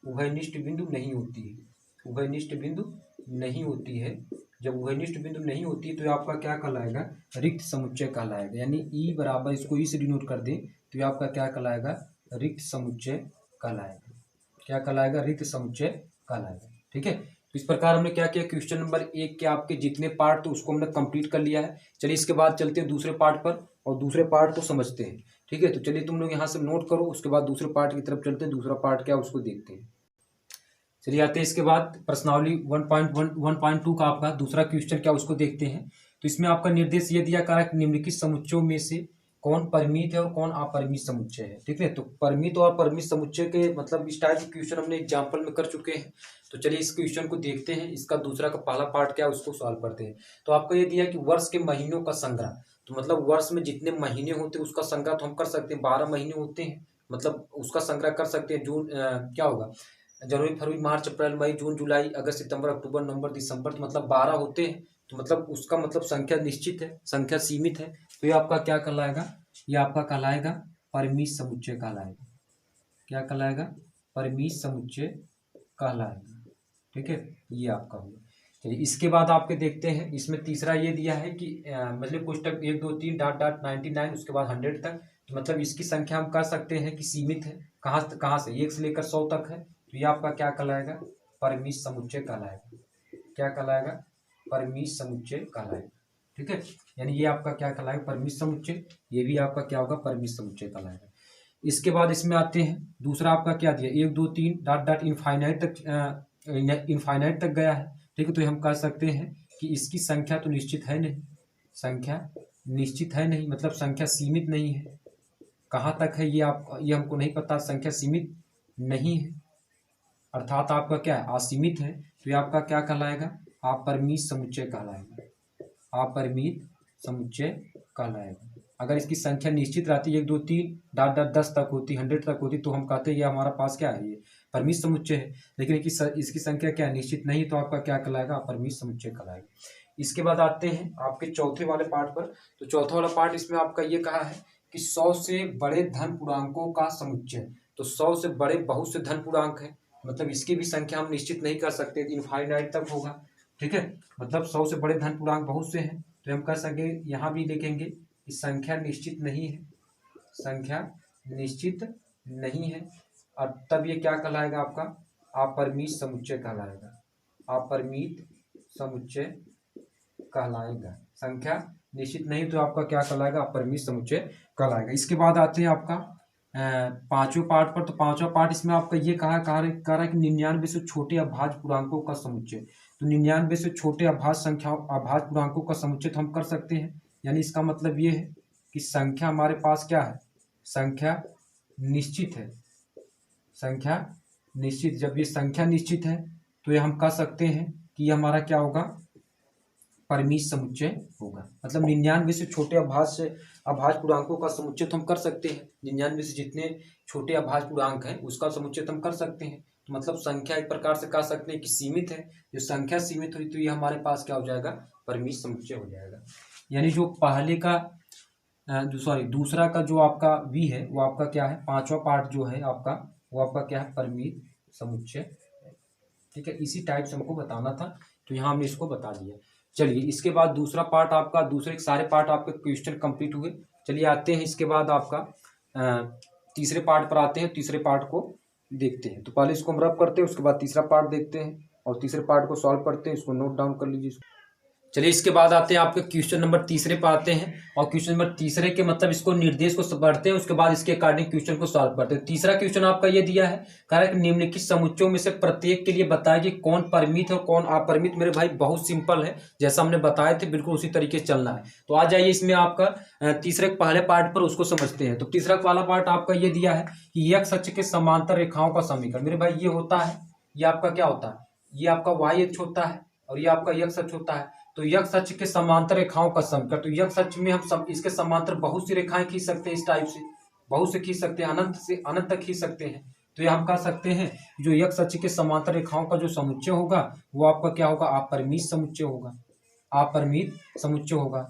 उभयनिष्ठ बिंदु नहीं होती है, उभयनिष्ठ बिंदु नहीं होती है। जब उभयनिष्ठ बिंदु नहीं होती है तो ये आपका क्या कहलाएगा, रिक्त समुच्चय कहलाएगा। यानी ई बराबर, इसको ई से डिनोट कर दें तो ये आपका क्या कहलाएगा, रिक्त समुच्चय कहलाएगा। क्या कहलाएगा, रिक्त समुच्चय कहलाएगा। ठीक है, तो इस प्रकार हमने क्या किया, क्वेश्चन नंबर 1 के आपके जितने पार्ट थे उसको हमने कंप्लीट कर लिया है। चलिए इसके बाद चलते हैं दूसरे पार्ट पर और दूसरे पार्ट को समझते हैं। ठीक है, तो चलिए तुम लोग यहाँ से नोट करो, उसके बाद दूसरे पार्ट की तरफ चलते हैं। दूसरा पार्ट क्या है उसको देखते हैं। चलिए आते हैं इसके बाद प्रश्नावली 1.2 का आपका दूसरा क्वेश्चन क्या उसको देखते हैं। तो इसमें आपका निर्देश ये दिया जा रहा है कि निम्नलिखित समुच्चयों में से कौन परिमित है और कौन अपरिमित समुच्चय है। ठीक है, तो परिमित और अपरिमित समुच्चय के मतलब इस टाइप के क्वेश्चन हमने एग्जाम्पल में कर चुके हैं। तो चलिए इस क्वेश्चन को देखते हैं, इसका दूसरा का पहला पार्ट क्या है उसको सॉल्व करते हैं। तो आपको ये दिया कि वर्ष के महीनों का संग्रह। तो मतलब वर्ष में जितने महीने होते हैं उसका संग्रह तो हम कर सकते हैं, 12 महीने होते हैं, मतलब उसका संग्रह कर सकते हैं। जून क्या होगा, जनवरी फरवरी मार्च अप्रैल मई जून जुलाई अगस्त सितंबर अक्टूबर नवंबर दिसंबर, तो मतलब 12 होते हैं। तो मतलब उसका मतलब संख्या निश्चित है, संख्या सीमित है। तो ये आपका क्या कहलाएगा, ये आपका कहलाएगा परिमित समुच्चय कहलाएगा। क्या कहलाएगा, परिमित समुच्चय कहलाएगा। ठीक है, ये आपका होगा। चलिए इसके बाद आपके देखते हैं, इसमें तीसरा ये दिया है कि मतलब पुस्तक 1 2 3 .99 उसके बाद 100 तक। तो मतलब इसकी संख्या हम कह सकते हैं कि सीमित है। कहाँ से 1 से लेकर 100 तक है। तो ये आपका क्या कहलाएगा, परिमित समुच्चय कहलाएगा। क्या कहलाएगा, परिमित समुच्चय कहलाएगा। ठीक है, यानी ये आपका क्या कहलाएगा, परिमित समुच्चय। ये भी आपका क्या होगा, परिमित समुच्चय कहलाएगा। इसके बाद इसमें आते हैं, दूसरा आपका क्या दिया, 1 2 3 इनफाइनाइट तक गया है। ठीक है, तो हम कह सकते हैं कि इसकी संख्या तो निश्चित है नहीं, संख्या निश्चित है नहीं, मतलब संख्या सीमित नहीं है। कहाँ तक है ये हमको नहीं पता, संख्या सीमित नहीं है, अर्थात आपका क्या है, असीमित है। तो ये आपका क्या कहलाएगा, अपरिमित समुच्चय कहलाएगा। अपरिमित समुच्चय कहलाएगा। अगर इसकी संख्या निश्चित रहती है 1 2 3 डॉट डॉट 10 तक होती, 100 तक होती, तो हम कहते हैं ये हमारा पास क्या है, ये परिमित समुच्चय है। लेकिन इसकी संख्या क्या निश्चित नहीं, तो आपका क्या कहलाएगा, अपरिमित समुच्चय कहलाएगा। इसके बाद आते हैं आपके चौथे वाले पार्ट पर। तो चौथा वाला पार्ट इसमें आपका ये कहा है कि 100 से बड़े धन पूर्णांकों का समुच्चय। तो 100 से बड़े बहुत से धन पूर्णांक है, मतलब इसकी भी संख्या हम निश्चित नहीं कर सकते, इनफाइनाइट तक होगा। ठीक है, मतलब 100 से बड़े धन पूर्णांक बहुत से हैं, तो हम कर सके यहाँ भी लिखेंगे कि संख्या निश्चित नहीं है, संख्या निश्चित नहीं है, और तब ये क्या कहलाएगा, आपका अपरिमित समुच्चय कहलाएगा, अपरिमित समुच्चय कहलाएगा। संख्या निश्चित नहीं तो आपका क्या कहलाएगा, अपरिमित समुच्चय कहलाएगा। इसके बाद आते हैं आपका पांचवें पार्ट पर। तो पांचवा पार्ट इसमें आपका ये कहा है कि 99 से छोटे अभाज्य पूर्णांकों का समुच्चय। तो 99 से छोटे अभाज्य पूर्णांकों का समुच्चय तो हम कर सकते हैं, यानी इसका मतलब ये है कि संख्या हमारे पास क्या है, संख्या निश्चित है, संख्या निश्चित। जब ये संख्या निश्चित है तो ये हम कह सकते हैं कि ये हमारा क्या होगा, परिमित समुच्चय होगा। मतलब 99 से छोटे अभाज्य पूर्णांकों का समुच्चय तो हम कर सकते हैं, 99 से जितने छोटे अभाज्य पूर्णांक हैं उसका समुच्चय तो हम कर सकते हैं। तो मतलब संख्या एक प्रकार से कह सकते हैं कि सीमित है। जो संख्या सीमित हुई तो ये हमारे पास क्या हो जाएगा, परिमित समुच्चय हो जाएगा। यानी जो पहले का दूसरा का जो आपका वी है वो आपका क्या है, पांचवा पार्ट जो है आपका वो आपका क्या है, परिमित समुच्चय। ठीक है, इसी टाइप से हमको बताना था, तो यहाँ हमने इसको बता दिया। चलिए इसके बाद दूसरा पार्ट आपका, दूसरे सारे पार्ट आपके क्वेश्चन कंप्लीट हुए। चलिए आते हैं इसके बाद आपका तीसरे पार्ट पर आते हैं, तीसरे पार्ट को देखते हैं। तो पहले इसको हम रब करते हैं, उसके बाद तीसरा पार्ट देखते हैं और तीसरे पार्ट को सॉल्व करते हैं। इसको नोट डाउन कर लीजिए। चलिए इसके बाद आते हैं आपके क्वेश्चन नंबर तीसरे पर आते हैं, और क्वेश्चन नंबर तीसरे के मतलब इसको निर्देश को पढ़ते हैं, उसके बाद इसके अकॉर्डिंग क्वेश्चन को सॉल्व करते हैं। तीसरा क्वेश्चन आपका ये दिया है, कह रहा है कि निम्नलिखित समुच्चयों में से प्रत्येक के लिए बताया कि कौन परिमित है और कौन अपरिमित। मेरे भाई बहुत सिंपल है, जैसा हमने बताए थे बिल्कुल उसी तरीके से चलना है। तो आ जाइए इसमें आपका तीसरे पहले पार्ट पर उसको समझते हैं। तो तीसरा वाला पार्ट आपका ये दिया है कि x अक्ष के समांतर रेखाओं का समीकरण। मेरे भाई ये होता है, ये आपका क्या होता है, ये आपका y अक्ष होता है और ये आपका x अक्ष होता है। तो x अक्ष के समांतर रेखाओं का समीकरण। तो x अक्ष में हम इसके समांतर बहुत सी रेखाएं खींच सकते हैं, इस टाइप से बहुत से खींच सकते हैं, अनंत से अनंत तक खींच सकते हैं। तो ये हम कह सकते हैं जो x अक्ष के समांतर रेखाओं का जो समुच्चय होगा वो आपका क्या होगा, अपरिमित समुच्चय होगा, अपरिमित समुच्चय होगा।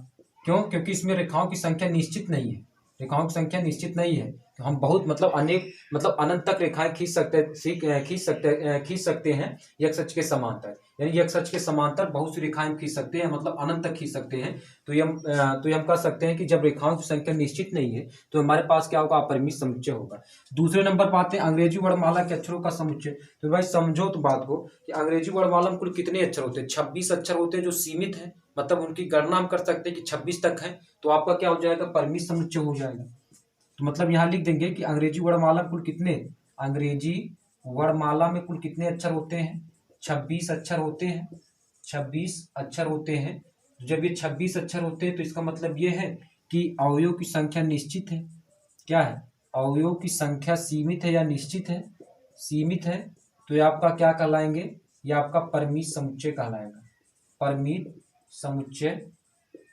क्यों, क्योंकि इसमें रेखाओं की संख्या निश्चित नहीं है, रेखाओं की संख्या निश्चित नहीं है। तो हम बहुत मतलब अनंत तक रेखाएं खींच सकते हैं x अक्ष के समांतर, यानी x अक्ष के समांतर बहुत सी रेखाएं खींच सकते हैं, मतलब अनंत तक खींच सकते हैं। तो ये हम कह सकते हैं कि जब रेखाओं की संख्या निश्चित नहीं है तो हमारे पास क्या होगा, अपरिमित समुच्चय होगा। दूसरे नंबर पर आते हैं अंग्रेजी वर्णमाला के अक्षरों का समुच्चय। तो भाई समझो तो बात को कि अंग्रेजी वर्णमाला में कुल कितने अक्षर होते हैं, 26 अक्षर होते हैं जो सीमित है, मतलब उनकी गणना हम कर सकते हैं कि 26 तक है। तो आपका क्या हो जाएगा, परिमित समुच्चय हो जाएगा। तो मतलब यहाँ लिख देंगे कि अंग्रेजी वर्णमाला कुल कितने, अंग्रेजी वर्णमाला में कुल कितने अक्षर होते हैं, 26 अक्षर होते हैं, 26 अक्षर होते हैं। जब ये 26 अक्षर होते हैं तो इसका मतलब ये है कि अवयव की संख्या निश्चित है। क्या है, अवयव की संख्या सीमित है या निश्चित है, सीमित है। तो ये आपका क्या कहलाएंगे, ये आपका परिमित समुच्चय कहलाएगा, परिमित समुच्चय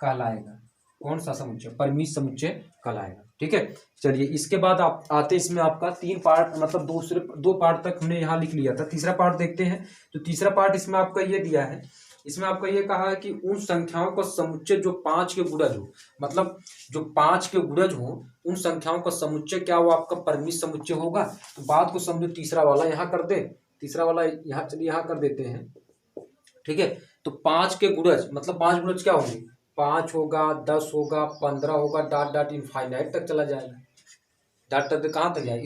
कहलाएगा। कौन सा समुच्चय, परिमित समुच्चय कहलाएगा। ठीक है, चलिए इसके बाद आप आते इसमें आपका 3 पार्ट, मतलब दूसरे 2 पार्ट तक हमने यहाँ लिख लिया था, तीसरा पार्ट देखते हैं। तो तीसरा पार्ट इसमें आपका ये दिया है, इसमें आपका ये कहा है कि उन संख्याओं का समुच्चय जो 5 के गुणज हो, मतलब जो 5 के गुणज हो उन संख्याओं का समुच्चय क्या वो आपका परिमित समुच्चय होगा। तो बात को समझो, तीसरा वाला यहाँ कर दे, तीसरा वाला यहाँ, चलिए यहाँ कर देते हैं। ठीक है, तो 5 के गुणज मतलब 5 गुणज क्या होंगे, 5 होगा, 10 होगा, 15 होगा, डॉट डॉट इनफाइनाइट तक चला जाएगा। डॉट तक कहाँ तक जाएगा,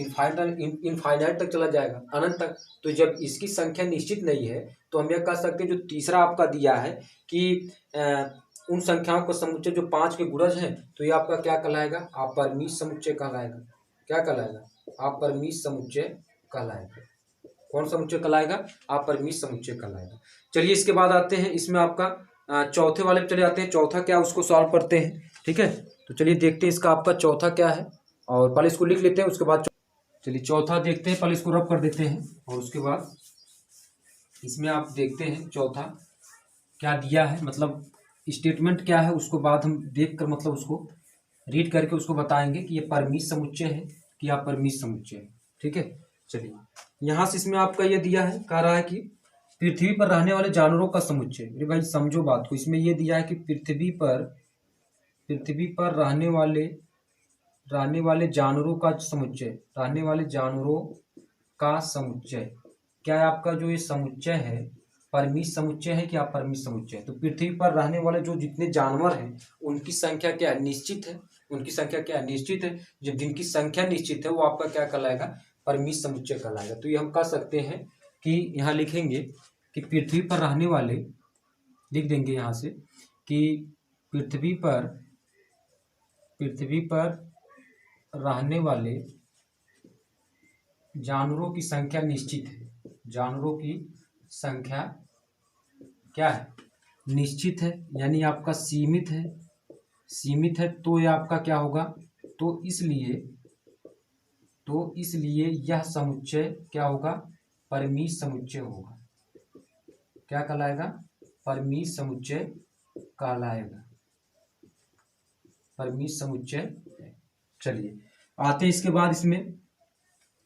इनफाइनाइट तक चला जाएगा, अनंत तक। तो जब इसकी संख्या निश्चित नहीं है तो हम यह कह सकते हैं जो तीसरा आपका दिया है कि उन संख्याओं का समुच्चय जो 5 के गुणज हैं, तो ये आपका क्या कहलाएगा, अपरिमित समुच्चय कहलाएगा। क्या कहलाएगा, अपरिमित समुच्चय कहलाएगा। कौन समुच्चय कहलाएगा, अपरिमित समुच्चय कहलाएगा। चलिए इसके बाद आते हैं इसमें आपका चौथे वाले पे चले जाते हैं। चौथा क्या उसको सॉल्व करते हैं। ठीक है, तो चलिए देखते हैं इसका आपका चौथा क्या है, और पहले इसको लिख लेते हैं, उसके बाद चलिए चौथा देखते हैं। पहले इसको रब कर देते हैं और उसके बाद इसमें आप देखते हैं चौथा क्या दिया है, मतलब स्टेटमेंट क्या है, उसको बाद हम देख कर मतलब उसको रीड करके उसको बताएंगे कि ये परिमित समुच्चय है कि अपरिमित समुच्चय है। ठीक है, चलिए यहाँ से इसमें आपका ये दिया है, कह रहा है कि पृथ्वी पर रहने वाले जानवरों का समुच्चय। अरे भाई समझो बात को, इसमें ये दिया है कि पृथ्वी पर रहने वाले जानवरों का समुच्चय, रहने वाले जानवरों का समुच्चय क्या है आपका, जो ये समुच्चय है परिमित समुच्चय है कि अपरिमित समुच्चय है। तो पृथ्वी पर रहने वाले जो जितने जानवर हैं उनकी संख्या क्या है, निश्चित है। उनकी संख्या क्या है, निश्चित है। जब जिनकी संख्या निश्चित है वो आपका क्या कहलाएगा, परिमित समुच्चय कहलाएगा। तो ये हम कह सकते हैं कि यहाँ लिखेंगे कि पृथ्वी पर रहने वाले, लिख देंगे यहाँ से कि पृथ्वी पर रहने वाले जानवरों की संख्या निश्चित है। जानवरों की संख्या क्या है, निश्चित है, यानी आपका सीमित है। सीमित है तो ये आपका क्या होगा, तो इसलिए यह समुच्चय क्या होगा, परिमित समुच्चय होगा। क्या कहलाएगा, परिमित समुच्चय कहलाएगा, परिमित समुच्चय। चलिए आते हैं इसके बाद इसमें,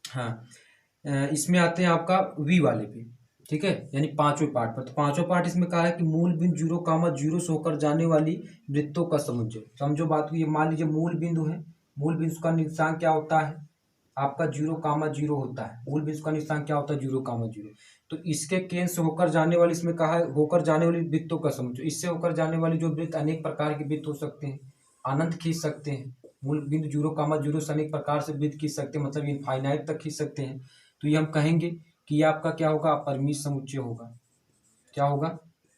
हाँ इसमें आते हैं आपका वी वाले पे। ठीक है, यानी पांचवें पार्ट पर। तो पांचवा पार्ट इसमें कहा है कि मूल बिंदु 0, 0 से होकर जाने वाली वृत्तों का समुच्चय। समझो बात को, ये मान लीजिए मूल बिंदु है, मूल बिंदु का निर्देशांक क्या होता है आपका, 0, 0 होता है। मूल बिंदु का निर्देशांक क्या होता है, 0, 0। तो इसके केंद्र से होकर जाने वाली, इसमें कहा है होकर जाने वाली वृत्तों का समुच्चय। इससे होकर जाने वाली जो वृत्त, अनेक प्रकार के वृत्त हो सकते हैं, अनंत खींच सकते हैं। मूल बिंदु 0, 0 से अनेक प्रकार से वृत्त खींच सकते हैं, मतलब इनफाइनाइट तक खींच सकते हैं। तो ये हम कहेंगे कि ये आपका क्या होगा, अपरिमित समुच्चय होगा। क्या होगा,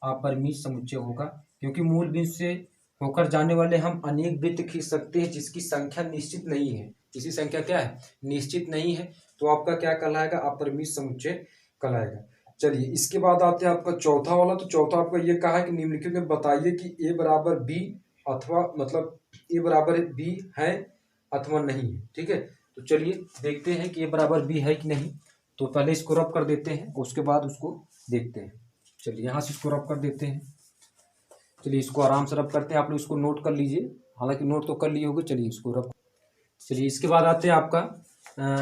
अपरिमित समुच्चय होगा, क्योंकि मूल बिंदु से होकर जाने वाले हम अनेक वृत्त खींच सकते हैं जिसकी संख्या निश्चित नहीं है। इसकी संख्या क्या है, निश्चित नहीं है। तो आपका क्या कहलाएगा, अपरिमित समुच्चय कहलाएगा। चलिए इसके बाद आते हैं आपका चौथा वाला। तो चौथा आपका ये कहा है कि निम्नलिखित में बताइए कि ए बराबर बी अथवा, मतलब ए बराबर बी है अथवा नहीं है। ठीक है, तो चलिए देखते हैं कि ए बराबर बी है कि नहीं। तो पहले इसको रब कर देते हैं, उसके बाद उसको देखते हैं। चलिए यहाँ से इसको रब कर देते हैं। चलिए इसको आराम से रब करते हैं, आप लोग इसको नोट कर लीजिए, हालांकि नोट तो कर लिए होंगे। चलिए इसको रब, चलिए इसके बाद आते हैं आपका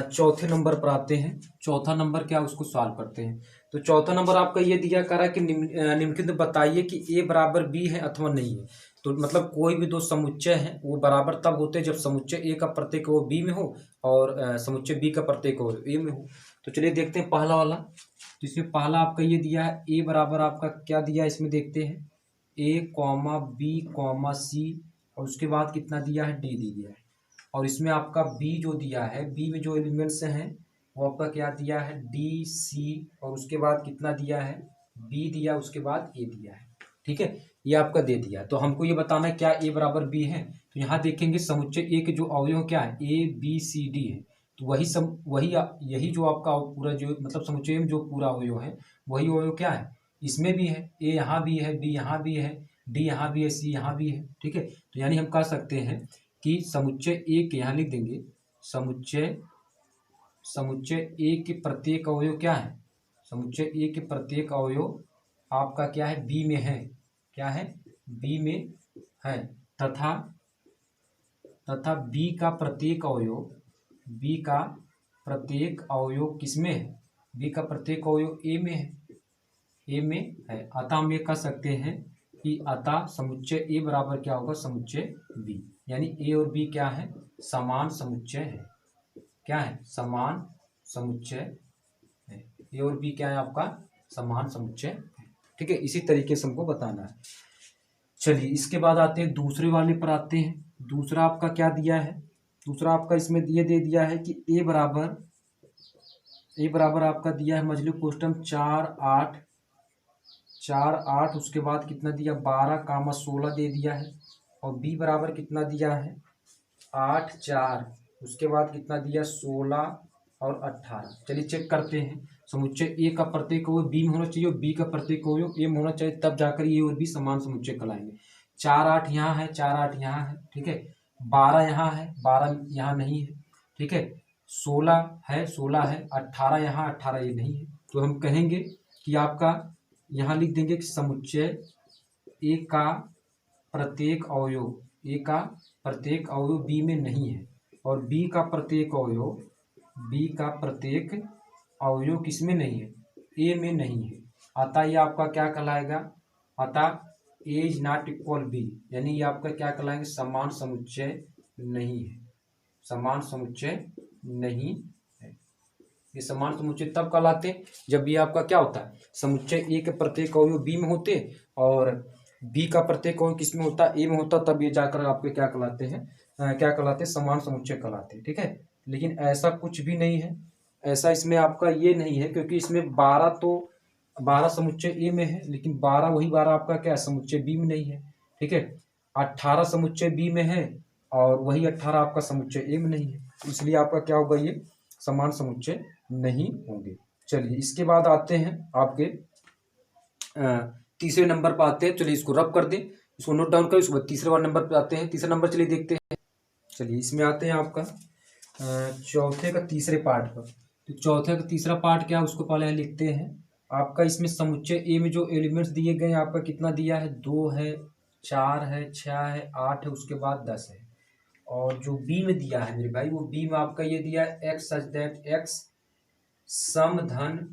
चौथे नंबर पर आते हैं। चौथा नंबर क्या, उसको सॉल्व करते हैं। तो चौथा नंबर आपका ये दिया कर रहा है कि निम्नलिखित बताइए कि ए बराबर बी है अथवा नहीं है। तो मतलब कोई भी दो समुच्चय हैं वो बराबर तब होते हैं जब समुच्चय ए का प्रत्येक वो बी में हो और समुच्चय बी का प्रत्येक वो ए में हो। तो चलिए देखते हैं पहला वाला। तो इसमें पहला आपका ये दिया है, ए बराबर आपका क्या दिया है, इसमें देखते हैं ए कॉमा बी कॉमा सी, और उसके बाद कितना दिया है, डी दिया है। और इसमें आपका बी जो दिया है, बी में जो एलिमेंट्स हैं वो आपका क्या दिया है, डी सी, और उसके बाद कितना दिया है, बी दिया, उसके बाद ए दिया है। ठीक है, ये आपका दे दिया। तो हमको ये बताना है क्या ए बराबर बी है। तो यहाँ देखेंगे समुच्चय ए के जो अवयव क्या है, ए बी सी डी है। तो यही जो आपका पूरा जो मतलब समुच्चय में जो पूरा अवयव है वही अवयव क्या है, इसमें भी है। ए यहाँ भी है, बी यहाँ भी है, डी यहाँ भी है, सी यहाँ भी है। ठीक है, तो यानी हम कह सकते हैं कि समुच्चय ए के, यहाँ लिख देंगे समुच्चय ए के प्रत्येक अवयव क्या है, समुच्चय ए के प्रत्येक अवयव आपका क्या है, बी में है। क्या है, बी में है। तथा बी का प्रत्येक अवयव किसमें है, बी का प्रत्येक अवयव ए में है, ए में है। अतः हम ये कह सकते हैं कि अतः समुच्चय ए बराबर क्या होगा, समुच्चय बी। यानी ए और बी क्या है, समान समुच्चय है। क्या है, समान समुच्चय है। ए और बी क्या है आपका, समान समुच्चय है। ठीक है, इसी तरीके से हमको बताना है। चलिए इसके बाद आते हैं दूसरे वाले पर आते हैं। दूसरा आपका क्या दिया है, दूसरा आपका इसमें ये दे दिया है कि ए बराबर आपका दिया है मजलू कोष्टम 4, 8, उसके बाद कितना दिया, 12, 16 दे दिया है। और बी बराबर कितना दिया है, 8, 4, उसके बाद कितना दिया, 16 और 18। चलिए चेक करते हैं। समुच्चय ए का प्रत्येक अवयव बी में होना चाहिए और बी का प्रत्येक अवयव ए में होना चाहिए, तब जाकर ये और बी समान समुच्चय कहलाएंगे। 4, 8 यहाँ है, 4, 8 यहाँ है। ठीक है, 12 यहाँ है, 12 यहाँ नहीं है। ठीक है, 16 है, 16 है, 18 यहाँ, 18 ये नहीं है। तो हम कहेंगे कि आपका यहाँ लिख देंगे कि समुच्चय ए का प्रत्येक प्रत्येक अवयव बी में नहीं है और बी का प्रत्येक अवयव किस में नहीं है, ए में नहीं है, अतः ये आपका क्या कहलाएगा, अतः ए इज नॉट इक्वल बी, यानी ये आपका क्या कहलाएंगे, समान समुच्चय नहीं है, समान समुच्चय नहीं है। ये समान समुच्चय तब कहलाते हैं जब ये आपका क्या होता है, समुच्चय ए के प्रत्येक अवयव बी में होते और बी का प्रत्येक अवयव किस में होता है, ए में होता, तब ये जाकर आपके क्या कहलाते हैं, क्या कहलाते हैं, समान समुच्चय कहलाते हैं। ठीक है, लेकिन ऐसा कुछ भी नहीं है, ऐसा इसमें आपका ये नहीं है, क्योंकि इसमें 12 समुच्चय ए में है, लेकिन 12 वही 12 आपका क्या है, समुच्चय बी में नहीं है। ठीक है, 18 समुच्चय बी में है और वही 18 आपका समुच्चय ए में नहीं है, इसलिए आपका क्या होगा, ये समान समुच्चय नहीं होंगे। चलिए इसके बाद आते हैं आपके तीसरे नंबर पर आते हैं। चलिए इसको रब कर दें, इसको नोट डाउन करें, उसके बाद तीसरे वाले नंबर पर आते हैं। तीसरा नंबर चलिए देखते हैं। चलिए इसमें आते हैं आपका चौथे का तीसरे पार्ट पर। तो चौथे का तीसरा पार्ट क्या है उसको पहले लिखते हैं। आपका इसमें समुच्चय ए में जो एलिमेंट्स दिए गए हैं आपका कितना दिया है, 2 है, 4 है, 6 है, 8 है, उसके बाद 10 है। और जो बी में दिया है मेरे भाई, वो बी में आपका ये दिया है एक्स सच दैट एक्स समधन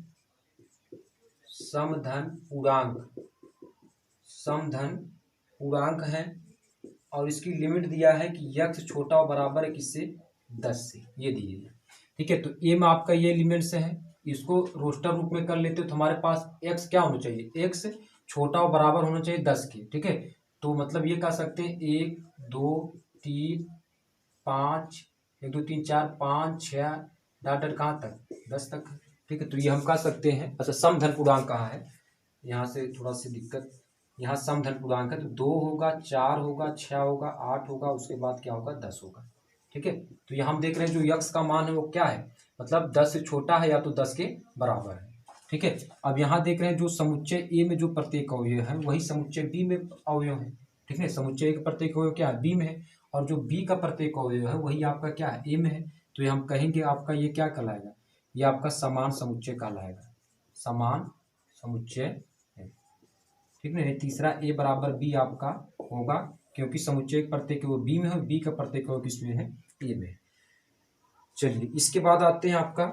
पूर्णांक है और इसकी लिमिट दिया है कि यक्स छोटा और बराबर है किससे, 10 से, ये दिए है। ठीक है, तो ए में आपका ये एलिमेंट्स है, इसको रोस्टर रूप में कर लेते हो तो हमारे पास एक्स क्या होना चाहिए, एक्स छोटा और बराबर होना चाहिए 10 के। ठीक है, तो मतलब ये कह सकते हैं 1 2 3 5, 1 2 3 4 5 6 डॉट कहाँ तक, 10 तक। ठीक है, तो ये हम कह सकते हैं। अच्छा, समधन पूर्णांक कहाँ है, यहाँ से थोड़ा सी दिक्कत, यहाँ समधन पूर्णांक है तो 2 होगा, 4 होगा, 6 होगा, 8 होगा, उसके बाद क्या होगा, 10 होगा। ठीक है, तो यहाँ हम देख रहे हैं जो यक्स का मान है वो क्या है, मतलब 10 से छोटा है या तो 10 के बराबर है। ठीक है, अब यहाँ देख रहे हैं जो समुच्चय ए में जो प्रत्येक अवयव है वही समुच्चय बी में अवयव है। ठीक है, समुच्चय ए का प्रत्येक अवयव क्या है, बी में है, और जो बी का प्रत्येक अवयव है वही आपका क्या है, ए में है। तो ये हम कहेंगे आपका ये क्या कहलाएगा, ये आपका समान समुच्चय कहलाएगा, समान समुच्चय है। ठीक है, तीसरा ए बराबर बी आपका होगा, क्योंकि समुच्चय का प्रत्येक अवयव बी में है, बी का प्रत्येक अवयव किसमें है, ए में है। चलिए इसके बाद आते हैं आपका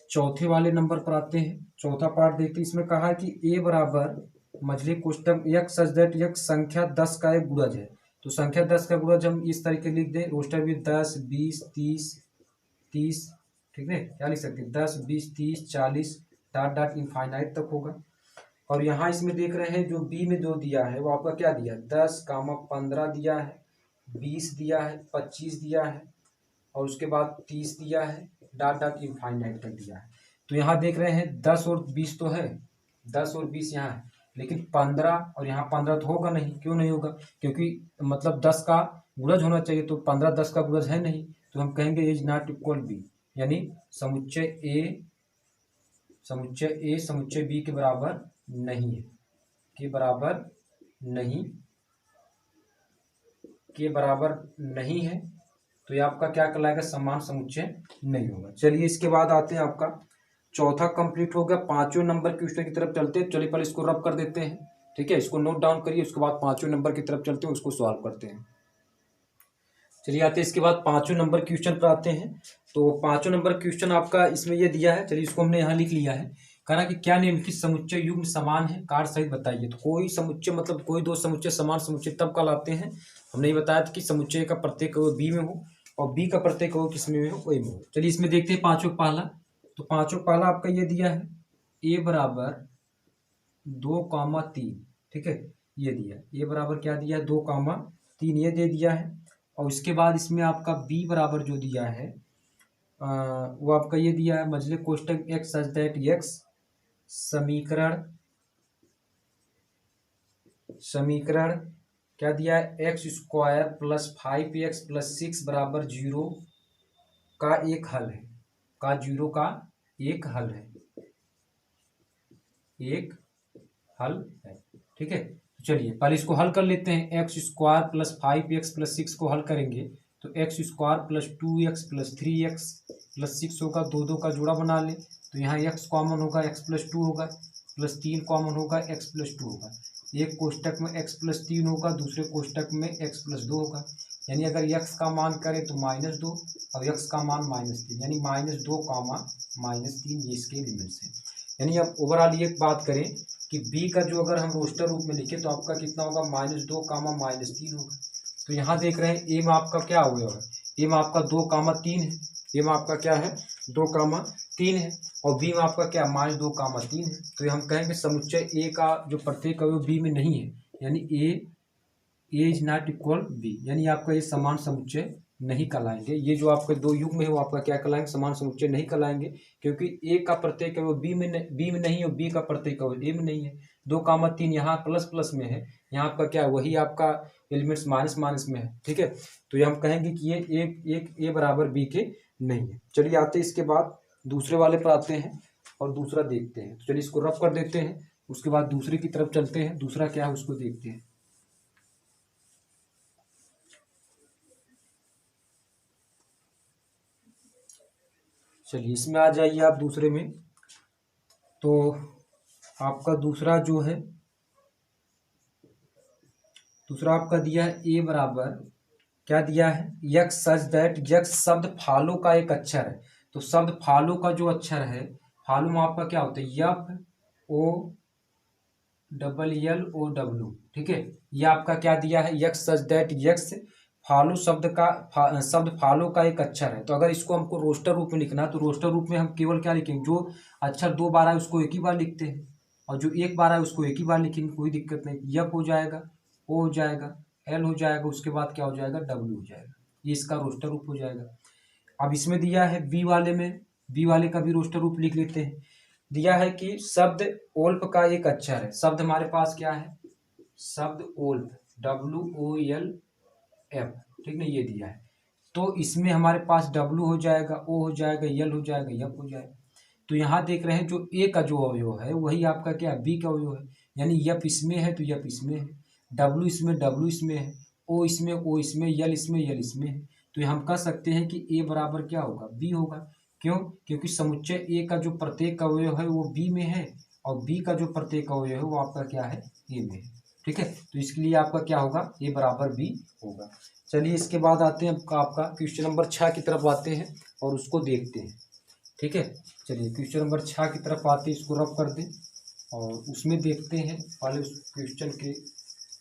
चौथे वाले नंबर पर आते हैं। चौथा पार्ट देखते हैं। इसमें कहा है कि ए बराबर मझले कोष्टक यक्स सच दैट यक्स संख्या 10 का एक गुणज है। तो संख्या 10 का गुणज हम इस तरीके लिख दें, रोस्टर भी 10 20 30 ठीक है, क्या लिख सकते हैं, 10 20 30 40 डॉट डॉट इनफाइनाइट तक होगा। और यहाँ इसमें देख रहे हैं जो बी में जो दिया है वो आपका क्या दिया है, 10 15 दिया है, 20 दिया है, 25 दिया है, और उसके बाद 30 दिया है, डॉट डॉट इनफाइनाइट तक दिया है। तो यहाँ देख रहे हैं 10 और 20 तो है, 10 और 20 यहाँ है, लेकिन 15 और यहाँ 15 तो होगा नहीं। क्यों नहीं होगा, क्योंकि मतलब 10 का गुणज होना चाहिए, तो 15 10 का गुणज है नहीं, तो हम कहेंगे इज नॉट इक्वल बी, यानी समुच्चय ए समुच्चय बी के बराबर नहीं है, के बराबर नहीं है। तो ये आपका क्या कहलाएगा, समान समुच्चय नहीं होगा। चलिए इसके बाद आते हैं आपका चौथा कंप्लीट हो गया। 5वें नंबर क्वेश्चन की तरफ चलते हैं। चलिए पहले इसको रब कर देते हैं। ठीक है, इसको नोट डाउन करिए, उसके बाद 5वें नंबर की तरफ चलते हैं, उसको सॉल्व करते हैं। चलिए आते हैं इसके बाद 5वें नंबर क्वेश्चन पर आते हैं। तो 5वें नंबर क्वेश्चन आपका इसमें ये दिया है, चलिए इसको हमने यहाँ लिख लिया है। कहा कि क्या निम्नलिखित समुच्चय युग्म समान है, कार्य सहित बताइए। तो कोई समुच्चय मतलब कोई दो समुच्चय समान समुच्चय तब कहलाते हैं, हमने ये बताया था कि समुच्चय का प्रत्येक अवयव बी में हो और बी का प्रत्येक अवयव किस में हो, ए में हो। चलिए इसमें देखते हैं पांचों पहला। तो पांचों पहला आपका ये दिया है ए बराबर 2,3। ठीक है, ये दिया ए बराबर क्या दिया है, 2,3 ये दे दिया है। और उसके बाद इसमें आपका बी बराबर जो दिया है वो आपका ये दिया है मझले कोष्टक एक्स सच दैट एक्स समीकरण क्या दिया है, x square plus 5x plus 6 बराबर 0 का एक हल है, का 0 का एक हल है, एक हल है। ठीक है, चलिए पहले इसको हल कर लेते हैं। X square plus 5x plus 6 को हल करेंगे तो x square plus 2x plus 3x plus 6 होगा, दो दो का जोड़ा बना ले तो यहाँ x कॉमन होगा, x प्लस 2 होगा, प्लस 3 कॉमन होगा, x प्लस 2 होगा। एक कोष्टक में x प्लस 3 होगा, दूसरे कोष्टक में x प्लस 2 होगा। यानी अगर x का मान करें तो -2 और x का मान -3, यानी -2, -3 ये इसके एलिमेंट्स हैं। यानी अब ओवरऑल ये बात करें कि b का जो अगर हम रोस्टर रूप में लिखें तो आपका कितना होगा, -2, -3 होगा। तो यहाँ देख रहे हैं a में आपका क्या हुआ है, a में आपका 2, 3 है, a में आपका क्या है 2, 3 है, और b में आपका क्या -2, 3 है। तो हम कहेंगे समुच्चय a का जो प्रत्येक अवयव b में नहीं है, यानी a is not equal b, यानी आपका ये समान समुच्चय नहीं कहलाएंगे। ये जो आपके दो युग्म है वो आपका क्या कहलाएंगे, समान समुच्चय नहीं कहलाएंगे, क्योंकि a का प्रत्येक अवयव b में नहीं है और b का प्रत्येक अवयव a में नहीं है। 2, 3 यहाँ प्लस प्लस में है, यहाँ आपका क्या है वही आपका एलिमेंट्स माइनस माइनस में है, ठीक है। तो ये हम कहेंगे कि ये a बराबर b के नहीं है। चलिए आते हैं इसके बाद दूसरे वाले पर आते हैं और दूसरा देखते हैं। तो चलिए इसको रफ कर देते हैं, उसके बाद दूसरे की तरफ चलते हैं, दूसरा क्या है उसको देखते हैं। चलिए इसमें आ जाइए आप दूसरे में। तो आपका दूसरा जो है, दूसरा आपका दिया है a बराबर क्या दिया है, यक्स सच दैट, यक्स शब्द फालो का एक अक्षर है। तो शब्द फालो का जो अक्षर है, फालो में आपका क्या होता है FOLLOW, ठीक है। ये आपका क्या दिया है, x such that, x follow शब्द फालो का एक अक्षर है। तो अगर इसको हमको रोस्टर रूप में लिखना है तो रोस्टर रूप में हम केवल क्या लिखेंगे, जो अक्षर 2 बार है उसको एक ही बार लिखते हैं, और जो 1 बार है उसको एक ही बार लिखेंगे, कोई दिक्कत नहीं। यप हो जाएगा, ओ हो जाएगा, एल हो जाएगा, उसके बाद क्या हो जाएगा, डब्ल्यू हो जाएगा। ये इसका रोस्टर रूप हो जाएगा। अब इसमें दिया है बी वाले में, बी वाले का भी रोस्टर रूप लिख लेते हैं। दिया है कि शब्द ओल्प का एक अक्षर है। शब्द हमारे पास क्या है, शब्द ओल्प, WOLF, ठीक ना, ये दिया है। तो इसमें हमारे पास डब्ल्यू हो जाएगा, ओ हो जाएगा, यल हो जाएगा, यप हो जाएगा। तो यहाँ देख रहे हैं जो ए का जो अवयव है वही आपका क्या बी का अवयव है, यानी यप इसमें है तो यप इसमें है, डब्ल्यू इसमें है, ओ इसमें, यल इसमें है। तो हम कह सकते हैं कि ए बराबर क्या होगा, बी होगा। क्यों, क्योंकि समुच्चय ए का जो प्रत्येक अवयव है वो बी में है, और बी का जो प्रत्येक अवयव है वो आपका क्या है, ए में है, ठीक है। तो इसके लिए आपका क्या होगा, ए बराबर बी होगा। चलिए इसके बाद आते हैं आपका क्वेश्चन नंबर 6 की तरफ आते हैं और उसको देखते हैं, ठीक है। चलिए क्वेश्चन नंबर 6 की तरफ आते हैं, इसको रफ कर दें और उसमें देखते हैं। पहले उस क्वेश्चन के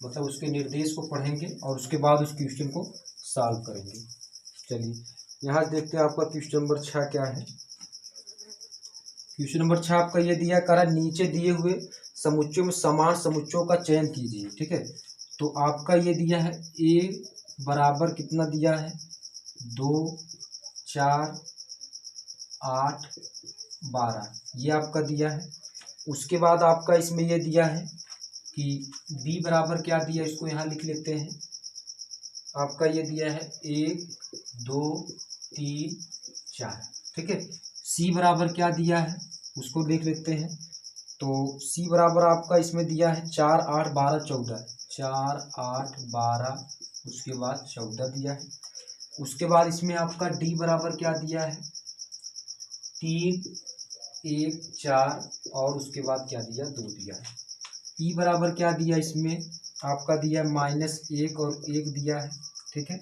मतलब उसके निर्देश को पढ़ेंगे और उसके बाद उस क्वेश्चन को सॉल्व करेंगे। चलिए यहाँ देखते हैं आपका क्वेश्चन नंबर 6 क्या है। क्वेश्चन नंबर 6 आपका ये दिया करा, नीचे दिए हुए समुच्चयों में समान समुच्चयों का चयन कीजिए, ठीक है। तो आपका ये दिया है ए बराबर कितना दिया है, 2, 4, 8, 12, ये आपका दिया है। उसके बाद आपका इसमें ये दिया है कि बी बराबर क्या दिया, इसको यहाँ लिख लेते हैं। आपका ये दिया है 1, 2, 3, 4, ठीक है। सी बराबर क्या दिया है उसको देख लेते हैं। तो सी बराबर आपका इसमें दिया है 4, 8, 12, 14, 4, 8, 12, उसके बाद 14 दिया है। उसके बाद इसमें आपका डी बराबर क्या दिया है, 3, 1, 4, और उसके बाद क्या दिया, 2 दिया है। ई बराबर क्या दिया, इसमें आपका दिया -1 और 1 दिया है, ठीक है।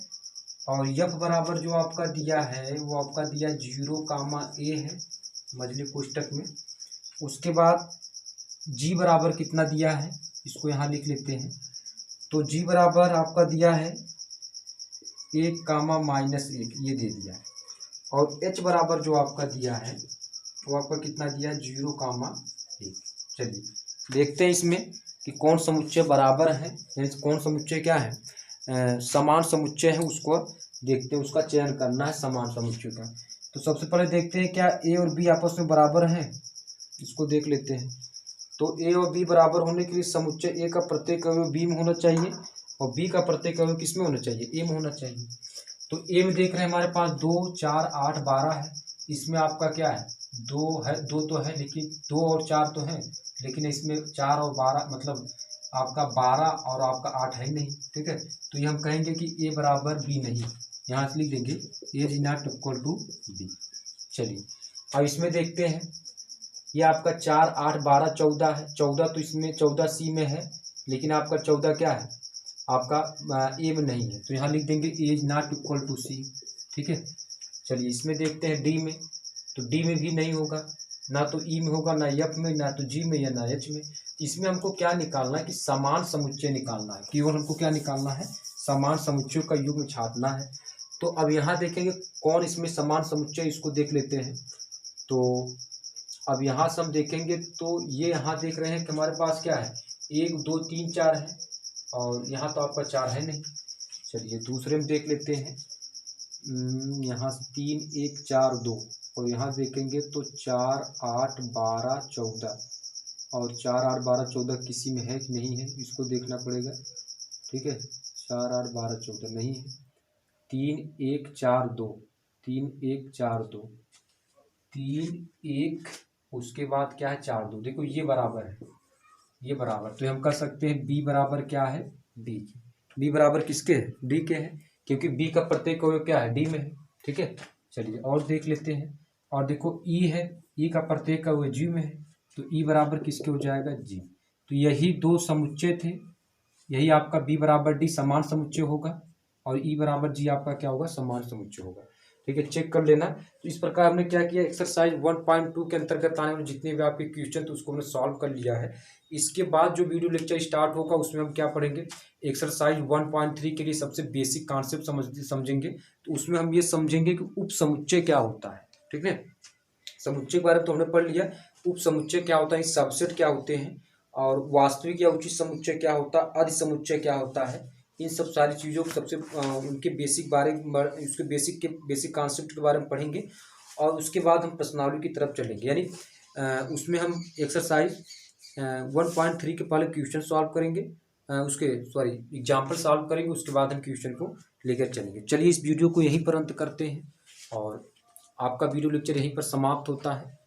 और यफ बराबर जो आपका दिया है वो आपका दिया 0, A है मजली कोष्टक में। उसके बाद जी बराबर कितना दिया है, इसको यहाँ लिख लेते हैं। तो जी बराबर आपका दिया है 1, -1, ये दे दिया है। और एच बराबर जो आपका दिया है वो आपका कितना दिया, 0, 1। चलिए देखते हैं इसमें कि कौन समुच्चय बराबर है, यानी कौन समुच्चय क्या है, समान समुच्चय है, उसको देखते हैं। उसका चयन करना है समान समुच्चय का। तो सबसे पहले देखते हैं क्या ए और बी आपस में बराबर हैं, इसको देख लेते हैं। तो ए और बी बराबर होने के लिए समुच्चय ए का प्रत्येक अवयव बी में होना चाहिए और बी का प्रत्येक अवयव किस में होना चाहिए, ए में होना चाहिए। तो ए में देख रहे हैं हमारे पास 2, 4, 8, 12 है। इसमें आपका क्या है, 2 है, 2 तो है लेकिन 2 और 4 तो है, लेकिन इसमें 4 और 12 मतलब आपका 12 और आपका 8 है ही नहीं, ठीक है। तो ये हम कहेंगे कि ए बराबर बी नहीं, यहाँ से लिख देंगे A is not equal to B. चलिए अब इसमें देखते हैं, ये आपका 4, 8, 12, 14 है। 14 तो इसमें 14 सी में है, लेकिन आपका 14 क्या है, आपका ए में नहीं है, तो यहाँ लिख देंगे A is not equal to सी। ठीक है, चलिए इसमें देखते हैं डी में, तो डी में भी नहीं होगा, ना तो ई में होगा, ना एफ में, ना तो जी में या ना एच में। इसमें हमको क्या निकालना है कि समान समुच्चय निकालना है, केवल हमको क्या निकालना है, समान समुच्चयों का युग्म छापना है। तो अब यहाँ देखेंगे कौन इसमें समान समुच्चय, इसको देख लेते हैं। तो अब यहाँ से हम देखेंगे तो ये यहाँ देख रहे हैं कि हमारे पास क्या है, 1 2 3 4 है, और यहाँ तो आपका 4 है नहीं। चलिए दूसरे में देख लेते हैं, यहाँ से 3 1 4 2, और यहाँ देखेंगे तो 4 8 12 14, और 4 8 12 14 किसी में है कि नहीं है, इसको देखना पड़ेगा। ठीक है, 4 8 12 14 नहीं है, 3 1 4 2, 3 1 4 2, 3 1, उसके बाद क्या है 4 2, देखो ये बराबर है, ये बराबर, तो हम कह सकते हैं बी बराबर क्या है, डी। बी बराबर किसके है, डी के है, क्योंकि बी का प्रत्येक अवयव क्या है, डी में है। ठीक है, चलिए और देख लेते हैं, और देखो ई है, ई का प्रत्येक अवयव जी में है, तो ई बराबर किसके हो जाएगा, जी। तो यही दो समुच्चय थे, यही आपका बी बराबर डी समान समुच्चय होगा, और ई बराबर जी आपका क्या होगा, समान समुच्चय होगा। ठीक है, चेक कर लेना। तो इस प्रकार हमने क्या किया, एक्सरसाइज 1.2 के अंतर्गत आने वाले जितने भी आपके क्वेश्चन थे उसको हमने सॉल्व कर लिया है। इसके बाद जो वीडियो लेक्चर स्टार्ट होगा उसमें हम क्या पढ़ेंगे, एक्सरसाइज 1.3 के लिए सबसे बेसिक कॉन्सेप्ट समझेंगे। तो उसमें हम ये समझेंगे कि उप समुच्चय क्या होता है। ठीक है, समुच्चय के बारे में तो हमने पढ़ लिया, उप समुच्चय क्या होता है, सबसेट क्या होते हैं, और वास्तविक या उचित समुच्चय क्या होता है, अधि समुच्चय क्या होता है, इन सब सारी चीज़ों को सबसे उनके बेसिक उसके बेसिक कॉन्सेप्ट के बारे में पढ़ेंगे। और उसके बाद हम प्रश्नावली की तरफ चलेंगे, यानी उसमें हम एक्सरसाइज 1.3 के पहले क्वेश्चन सॉल्व करेंगे, एग्जाम्पल सॉल्व करेंगे, उसके बाद हम क्वेश्चन को लेकर चलेंगे। चलिए इस वीडियो को यहीं पर अंत करते हैं, और आपका वीडियो लेक्चर यहीं पर समाप्त होता है।